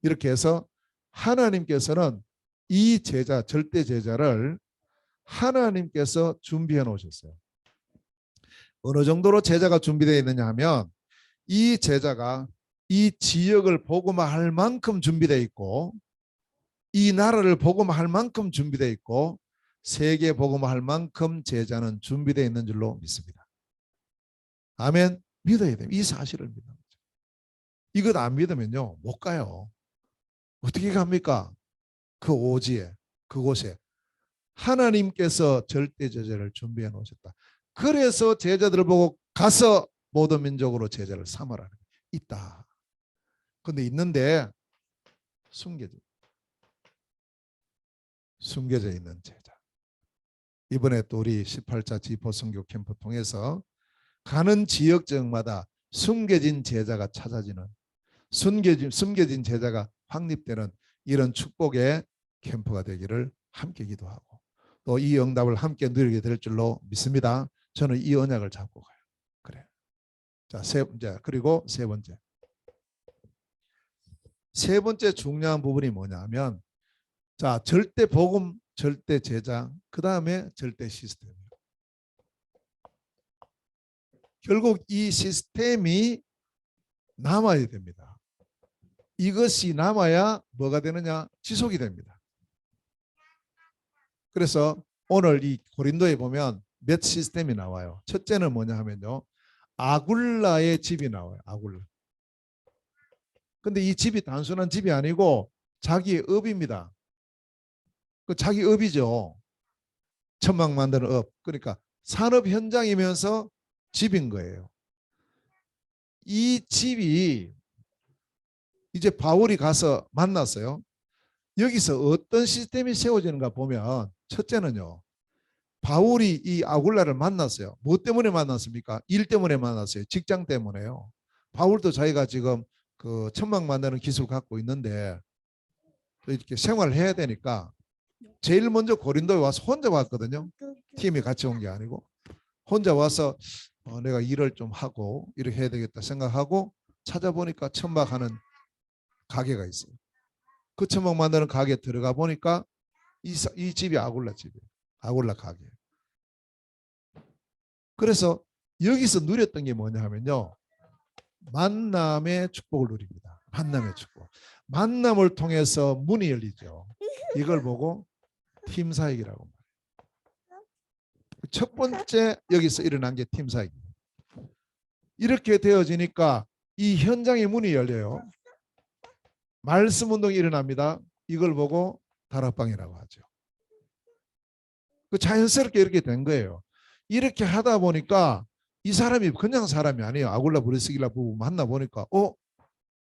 이렇게 해서 하나님께서는 이 제자, 절대 제자를 하나님께서 준비해 놓으셨어요. 어느 정도로 제자가 준비되어 있느냐 하면 이 제자가 이 지역을 복음화할 만큼 준비되어 있고 이 나라를 복음할 만큼 준비되어 있고 세계 복음할 만큼 제자는 준비되어 있는 줄로 믿습니다. 아멘. 믿어야 됩니다. 이 사실을 믿는 거죠. 이것 안 믿으면요 못 가요. 어떻게 갑니까? 그 오지에 그곳에 하나님께서 절대 제자를 준비해 놓으셨다. 그래서 제자들을 보고 가서 모든 민족으로 제자를 삼으라. 있다. 근데 있는데 숨겨져 있는 제자. 이번에 또 우리 18차 지포 선교 캠프 통해서 가는 지역 지역마다 숨겨진 제자가 찾아지는 숨겨진 제자가 확립되는 이런 축복의 캠프가 되기를 함께 기도하고 또 이 응답을 함께 누리게 될 줄로 믿습니다. 저는 이 언약을 잡고 가요. 그래. 자, 그리고 세 번째 중요한 부분이 뭐냐면 자, 절대 복음, 절대 제자, 그다음에 절대 시스템. 결국 이 시스템이 남아야 됩니다. 이것이 남아야 뭐가 되느냐? 지속이 됩니다. 그래서 오늘 이 고린도에 보면 몇 시스템이 나와요. 첫째는 뭐냐 하면요. 아굴라의 집이 나와요. 아굴라. 근데 이 집이 단순한 집이 아니고 자기의 업입니다. 그 자기 업이죠. 천막 만드는 업. 그러니까 산업 현장이면서 집인 거예요. 이 집이 이제 바울이 가서 만났어요. 여기서 어떤 시스템이 세워지는가 보면 첫째는요. 바울이 이 아굴라를 만났어요. 뭐 때문에 만났습니까? 일 때문에 만났어요. 직장 때문에요. 바울도 자기가 지금 그 천막 만드는 기술 갖고 있는데 이렇게 생활을 해야 되니까 제일 먼저 고린도에 와서 혼자 왔거든요. 팀이 같이 온 게 아니고 혼자 와서 내가 일을 좀 하고 이렇게 해야 되겠다 생각하고 찾아보니까 천막하는 가게가 있어요. 그 천막 만드는 가게에 들어가 보니까 이 집이 아굴라 집이에요. 아굴라 가게. 그래서 여기서 누렸던 게 뭐냐 하면요. 만남의 축복을 누립니다. 만남의 축복. 만남을 통해서 문이 열리죠. 이걸 보고 팀 사역이라고 말해요. 첫 번째 여기서 일어난 게 팀 사역입니다. 이렇게 되어지니까 이 현장의 문이 열려요. 말씀 운동이 일어납니다. 이걸 보고 다락방이라고 하죠. 그 자연스럽게 이렇게 된 거예요. 이렇게 하다 보니까 이 사람이 그냥 사람이 아니에요. 아굴라 브리스길라 부부 만나보니까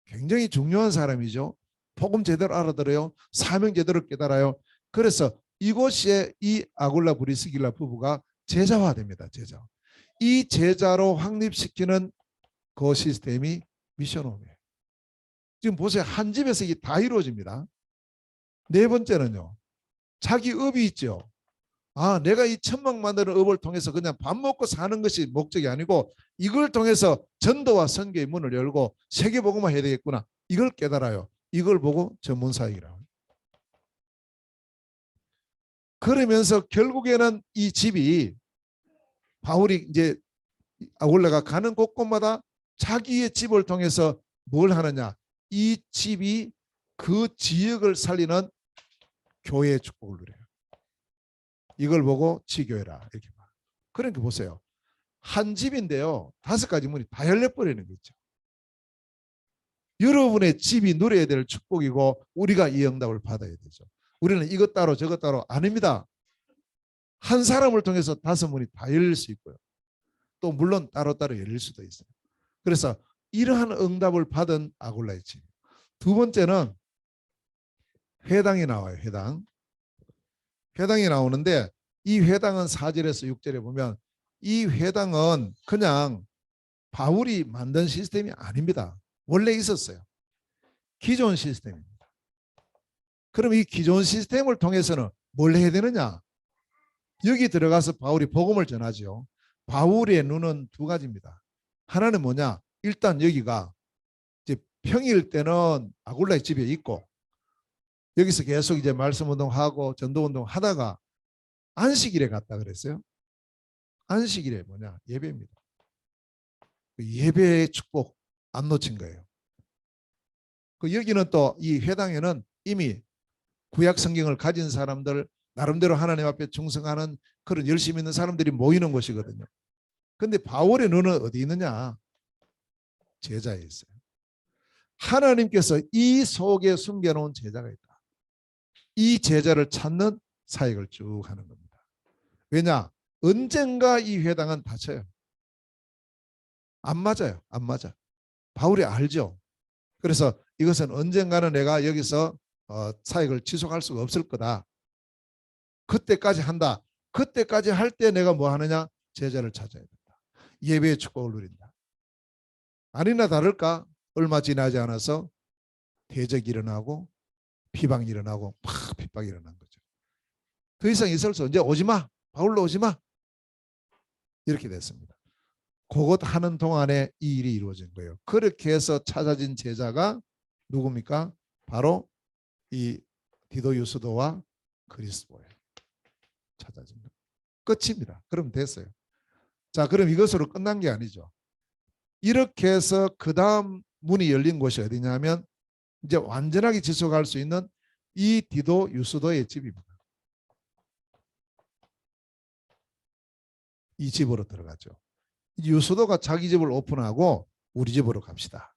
굉장히 중요한 사람이죠. 복음 제대로 알아들어요. 사명 제대로 깨달아요. 그래서 이곳에 이 아굴라 브리스길라 부부가 제자화됩니다. 제자. 이 제자로 확립시키는 그 시스템이 미션홈이에요. 지금 보세요. 한 집에서 이게 다 이루어집니다. 네 번째는요. 자기 업이 있죠. 내가 이 천막 만드는 업을 통해서 그냥 밥 먹고 사는 것이 목적이 아니고 이걸 통해서 전도와 선교의 문을 열고 세계복음화 해야 되겠구나. 이걸 깨달아요. 이걸 보고 전문사역이라고. 그러면서 결국에는 이 집이 바울이 이제 아굴라가 가는 곳곳마다 자기의 집을 통해서 뭘 하느냐. 이 집이 그 지역을 살리는 교회의 축복을 누려요. 이걸 보고 지교회라 이렇게 봐. 그러니까 보세요. 한 집인데요. 5가지 문이 다 열려버리는 거죠. 여러분의 집이 누려야 될 축복이고 우리가 이 응답을 받아야 되죠. 우리는 이것 따로 저것 따로 아닙니다. 한 사람을 통해서 5문이 다 열릴 수 있고요. 또 물론 따로따로 열릴 수도 있어요. 그래서 이러한 응답을 받은 아굴라의 집. 두 번째는 회당이 나와요. 회당. 회당이 나오는데 이 회당은 4절에서 6절에 보면 이 회당은 그냥 바울이 만든 시스템이 아닙니다. 원래 있었어요. 기존 시스템입니다. 그럼 이 기존 시스템을 통해서는 뭘 해야 되느냐? 여기 들어가서 바울이 복음을 전하죠. 바울의 눈은 2가지입니다. 하나는 뭐냐? 일단 여기가 이제 평일 때는 아굴라의 집에 있고 여기서 계속 이제 말씀 운동하고 전도 운동 하다가 안식일에 갔다 그랬어요. 안식일에 뭐냐? 예배입니다. 예배의 축복 안 놓친 거예요. 여기는 또 이 회당에는 이미 구약 성경을 가진 사람들, 나름대로 하나님 앞에 충성하는 그런 열심히 있는 사람들이 모이는 곳이거든요. 근데 바울의 눈은 어디 있느냐? 제자에 있어요. 하나님께서 이 속에 숨겨놓은 제자가 있다. 이 제자를 찾는 사역을 쭉 하는 겁니다. 왜냐? 언젠가 이 회당은 닫혀요. 안 맞아요. 안 맞아. 바울이 알죠. 그래서 이것은 언젠가는 내가 여기서 사역을 지속할 수가 없을 거다. 그때까지 한다. 그때까지 할 때 내가 뭐 하느냐? 제자를 찾아야 된다. 예배의 축복을 누린다. 아니나 다를까? 얼마 지나지 않아서 대적이 일어나고 비방이 일어나고 막 핍박이 일어난 거죠. 더 이상 있을 수 없어. 이제 오지 마. 바울로 오지 마. 이렇게 됐습니다. 그것 하는 동안에 이 일이 이루어진 거예요. 그렇게 해서 찾아진 제자가 누굽니까? 바로 이 디도 유스도와 그리스도예요. 찾아진 거. 끝입니다. 그럼 됐어요. 자, 그럼 이것으로 끝난 게 아니죠. 이렇게 해서 그 다음 문이 열린 곳이 어디냐면 이제 완전하게 지속할 수 있는 이 디도 유스도의 집입니다. 이 집으로 들어가죠. 유스도가 자기 집을 오픈하고 우리 집으로 갑시다.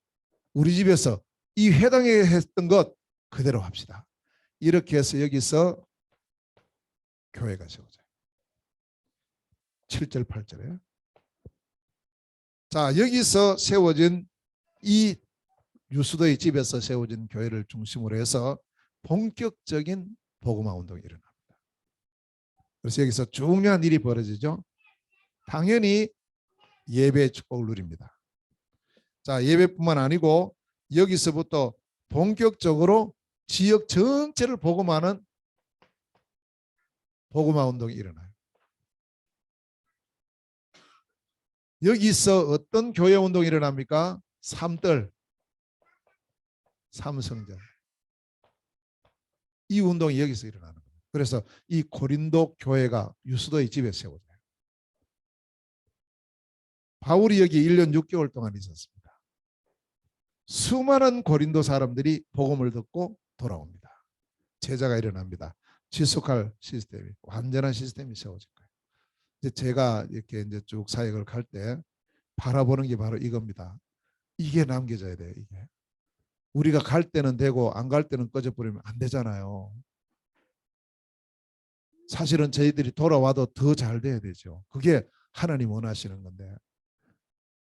우리 집에서 이 회당에 했던 것 그대로 합시다. 이렇게 해서 여기서 교회가 세워져요. 7절 8절에. 자, 여기서 세워진 이 유스도의 집에서 세워진 교회를 중심으로 해서 본격적인 복음화 운동이 일어납니다. 그래서 여기서 중요한 일이 벌어지죠. 당연히 예배의 축복을 누립니다. 자, 예배뿐만 아니고 여기서부터 본격적으로 지역 전체를 복음하는 복음화 운동이 일어나요. 여기서 어떤 교회 운동이 일어납니까? 삼들, 삼성전. 이 운동이 여기서 일어나는 거예요. 그래서 이 고린도 교회가 유스도의 집에 세워져요. 바울이 여기 1년 6개월 동안 있었습니다. 수많은 고린도 사람들이 복음을 듣고 돌아옵니다. 제자가 일어납니다. 지속할 시스템이, 완전한 시스템이 세워진 거예요. 이제 제가 이렇게 이제 쭉 사역을 갈 때 바라보는 게 바로 이겁니다. 이게 남겨져야 돼요. 이게 우리가 갈 때는 되고 안 갈 때는 꺼져버리면 안 되잖아요. 사실은 저희들이 돌아와도 더 잘 돼야 되죠. 그게 하나님 원하시는 건데,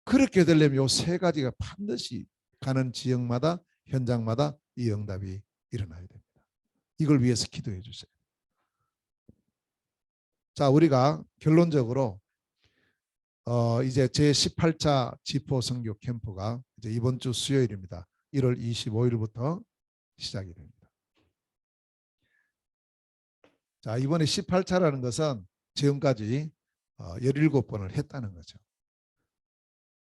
그렇게 되려면 요 세 가지가 반드시 가는 지역마다 현장마다 이 응답이 일어나야 됩니다. 이걸 위해서 기도해 주세요. 자, 우리가 결론적으로 이제 제 18차 지포 선교 캠프가 이제 이번 주 수요일입니다. 1월 25일부터 시작이 됩니다. 자, 이번에 18차라는 것은 지금까지 17번을 했다는 거죠.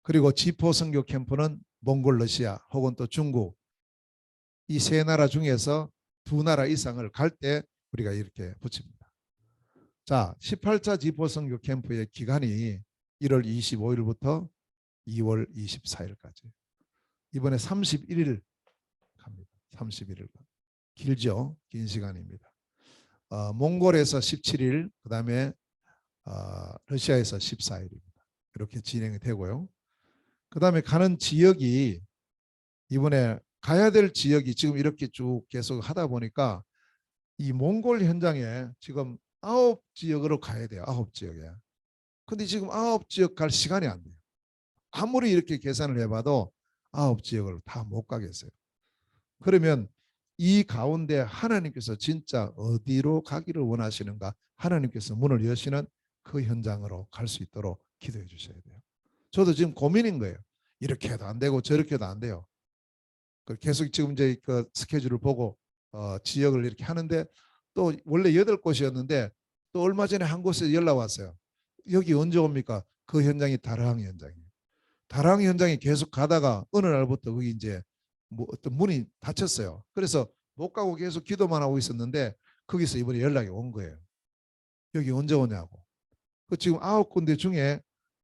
그리고 지포 선교 캠프는 몽골, 러시아 혹은 또 중국 이 세 나라 중에서 두 나라 이상을 갈 때 우리가 이렇게 붙입니다. 자, 18차 지포 선교 캠프의 기간이 1월 25일부터 2월 24일까지. 이번에 31일 갑니다. 31일. 길죠? 긴 시간입니다. 몽골에서 17일, 그 다음에 러시아에서 14일입니다. 이렇게 진행이 되고요. 그 다음에 가는 지역이 이번에 가야 될 지역이 지금 이렇게 쭉 계속 하다 보니까 이 몽골 현장에 지금 9지역으로 가야 돼요. 9지역에. 근데 지금 9지역 갈 시간이 안 돼요. 아무리 이렇게 계산을 해봐도 9지역을 다 못 가겠어요. 그러면 이 가운데 하나님께서 진짜 어디로 가기를 원하시는가, 하나님께서 문을 여시는 그 현장으로 갈 수 있도록 기도해 주셔야 돼요. 저도 지금 고민인 거예요. 이렇게 해도 안 되고 저렇게 해도 안 돼요. 계속 지금 이제 그 스케줄을 보고 지역을 이렇게 하는데, 또 원래 8곳이었는데 또 얼마 전에 한 곳에 연락 왔어요. 여기 언제 옵니까? 그 현장이 다랑 현장이에요. 다랑 현장에 계속 가다가 어느 날부터 거기 이제 뭐 어떤 문이 닫혔어요. 그래서 못 가고 계속 기도만 하고 있었는데 거기서 이번에 연락이 온 거예요. 여기 언제 오냐고. 그 지금 9군데 중에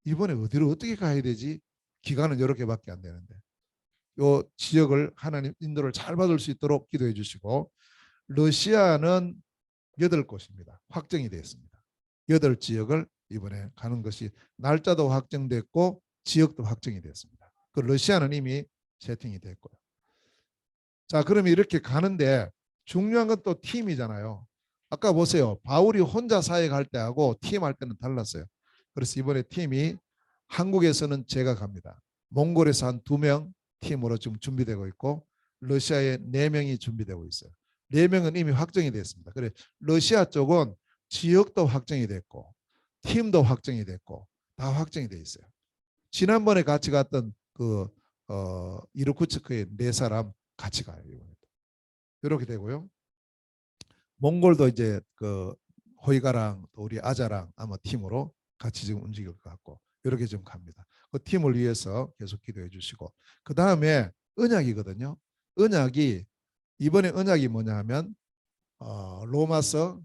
이번에 어디로 어떻게 가야 되지? 기간은 여러 개밖에 안 되는데 요 지역을 하나님 인도를 잘 받을 수 있도록 기도해 주시고, 러시아는 8곳입니다. 확정이 되었습니다. 8지역을 이번에 가는 것이 날짜도 확정됐고 지역도 확정이 됐습니다. 그 러시아는 이미 세팅이 됐고요. 자, 그러면 이렇게 가는데 중요한 건 또 팀이잖아요. 아까 보세요. 바울이 혼자 사역할 때하고 팀할 때는 달랐어요. 그래서 이번에 팀이 한국에서는 제가 갑니다. 몽골에서 한 2명 팀으로 지금 준비되고 있고 러시아에 4명이 준비되고 있어요. 4명은 이미 확정이 됐습니다. 그래 러시아 쪽은 지역도 확정이 됐고 팀도 확정이 됐고 다 확정이 돼 있어요. 지난번에 같이 갔던 그 이르쿠츠크의 4사람 같이 가요. 이번에. 이렇게 되고요. 몽골도 이제 그 호이가랑 또 우리 아자랑 아마 팀으로 같이 지금 움직일 것 같고 이렇게 좀 갑니다. 그 팀을 위해서 계속 기도해 주시고 그 다음에 언약이거든요. 언약이 이번에 언약이 뭐냐 하면 로마서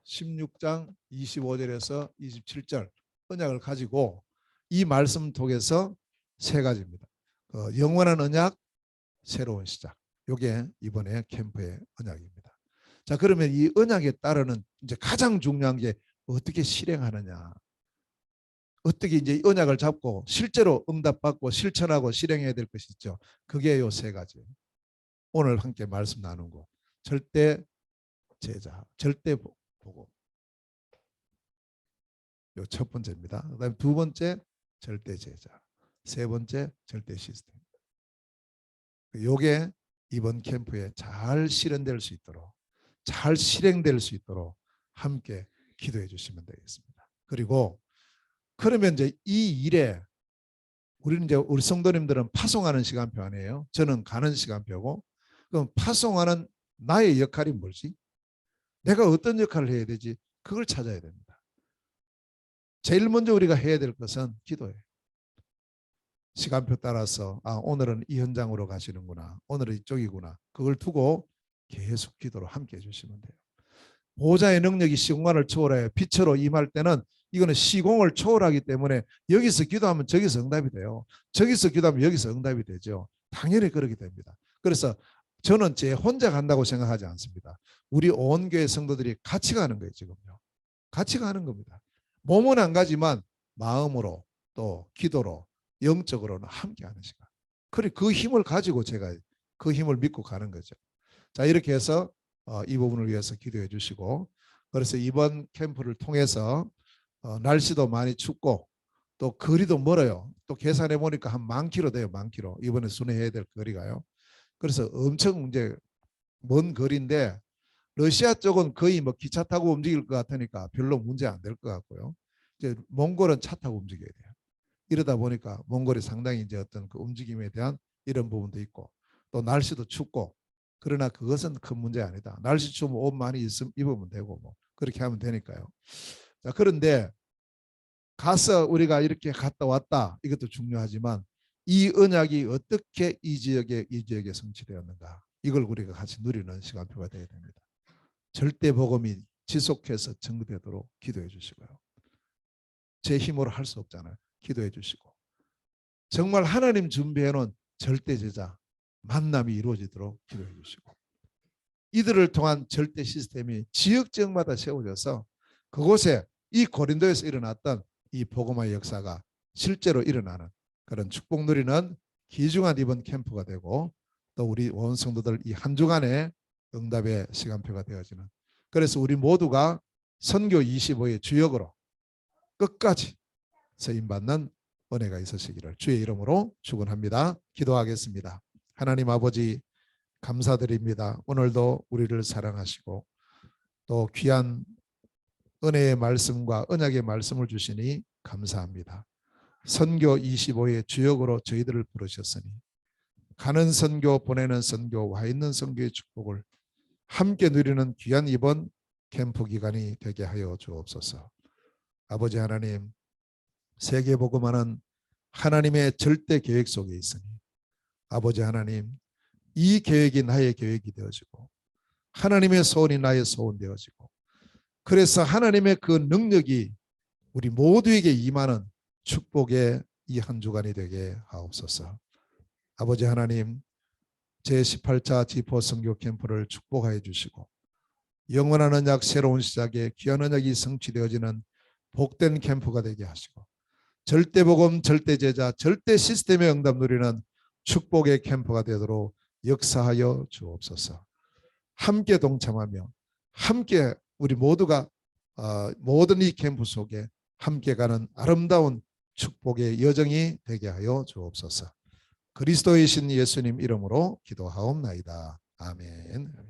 16장 25절에서 27절 언약을 가지고 이 말씀 통해서 3가지입니다. 영원한 언약, 새로운 시작. 이게 이번에 캠프의 언약입니다. 자, 그러면 이 언약에 따르는 이제 가장 중요한 게 어떻게 실행하느냐. 어떻게 이제 언약을 잡고 실제로 응답받고 실천하고 실행해야 될 것이 있죠. 그게 요 3가지. 오늘 함께 말씀 나눈 거. 절대 제자, 절대 보고. 요 첫 번째입니다. 그다음에 2번째 절대 제자. 3번째 절대 시스템. 요게 이번 캠프에 잘 실현될 수 있도록 잘 실행될 수 있도록 함께 기도해 주시면 되겠습니다. 그리고 그러면 이제 이 일에 우리는 이제 우리 성도님들은 파송하는 시간표 아니에요. 저는 가는 시간표고 그럼 파송하는 나의 역할이 뭐지? 내가 어떤 역할을 해야 되지? 그걸 찾아야 됩니다. 제일 먼저 우리가 해야 될 것은 기도예요. 시간표 따라서 오늘은 이 현장으로 가시는구나. 오늘은 이쪽이구나. 그걸 두고 계속 기도로 함께 해주시면 돼요. 보호자의 능력이 시공간을 초월해요. 빛으로 임할 때는 이거는 시공을 초월하기 때문에 여기서 기도하면 저기서 응답이 돼요. 저기서 기도하면 여기서 응답이 되죠. 당연히 그렇게 됩니다. 그래서 저는 제 혼자 간다고 생각하지 않습니다. 우리 온 교회 성도들이 같이 가는 거예요. 지금요. 같이 가는 겁니다. 몸은 안 가지만 마음으로 또 기도로 영적으로는 함께하는 시간. 그래 그 힘을 가지고 제가 그 힘을 믿고 가는 거죠. 자 이렇게 해서 이 부분을 위해서 기도해 주시고 그래서 이번 캠프를 통해서 날씨도 많이 춥고 또 거리도 멀어요. 또 계산해 보니까 한 10,000km 돼요. 10,000km. 이번에 순회해야 될 거리가요. 그래서 엄청 이제 먼 거리인데 러시아 쪽은 거의 뭐 기차 타고 움직일 것 같으니까 별로 문제 안 될 것 같고요. 이제 몽골은 차 타고 움직여야 돼요. 이러다 보니까 몽골이 상당히 이제 어떤 그 움직임에 대한 이런 부분도 있고 또 날씨도 춥고 그러나 그것은 큰 문제 아니다. 날씨 추우면 옷 많이 입으면 되고 뭐 그렇게 하면 되니까요. 자 그런데 가서 우리가 이렇게 갔다 왔다 이것도 중요하지만 이 언약이 어떻게 이 지역에 성취되었는가 이걸 우리가 같이 누리는 시간표가 되어야 됩니다. 절대 복음이 지속해서 전개되도록 기도해 주시고요. 제 힘으로 할 수 없잖아요. 기도해 주시고 정말 하나님 준비해 놓은 절대 제자 만남이 이루어지도록 기도해 주시고 이들을 통한 절대 시스템이 지역마다 세워져서 그곳에 이 고린도에서 일어났던 이 복음화의 역사가 실제로 일어나는 그런 축복 누리는 귀중한 이번 캠프가 되고 또 우리 온 성도들 이 한 주간의 응답의 시간표가 되어지는 그래서 우리 모두가 선교 25의 주역으로 끝까지 쓰임받는 은혜가 있으시기를 주의 이름으로 축원합니다. 기도하겠습니다. 하나님 아버지 감사드립니다. 오늘도 우리를 사랑하시고 또 귀한 은혜의 말씀과 언약의 말씀을 주시니 감사합니다. 선교 25의 주역으로 저희들을 부르셨으니 가는 선교 보내는 선교 와 있는 선교의 축복을 함께 누리는 귀한 이번 캠프 기간이 되게 하여 주옵소서. 아버지 하나님 세계복음화는 하나님의 절대 계획 속에 있으니 아버지 하나님 이 계획이 나의 계획이 되어지고 하나님의 소원이 나의 소원 되어지고 그래서 하나님의 그 능력이 우리 모두에게 임하는 축복의 이 한 주간이 되게 하옵소서. 아버지 하나님 제18차 지포 선교 캠프를 축복하여 주시고 영원한 언약 새로운 시작에 귀한 언약이 성취되어지는 복된 캠프가 되게 하시고 절대 복음, 절대 제자, 절대 시스템의 응답 누리는 축복의 캠프가 되도록 역사하여 주옵소서. 함께 동참하며 함께 우리 모두가 모든 이 캠프 속에 함께 가는 아름다운 축복의 여정이 되게 하여 주옵소서. 그리스도이신 예수님 이름으로 기도하옵나이다. 아멘.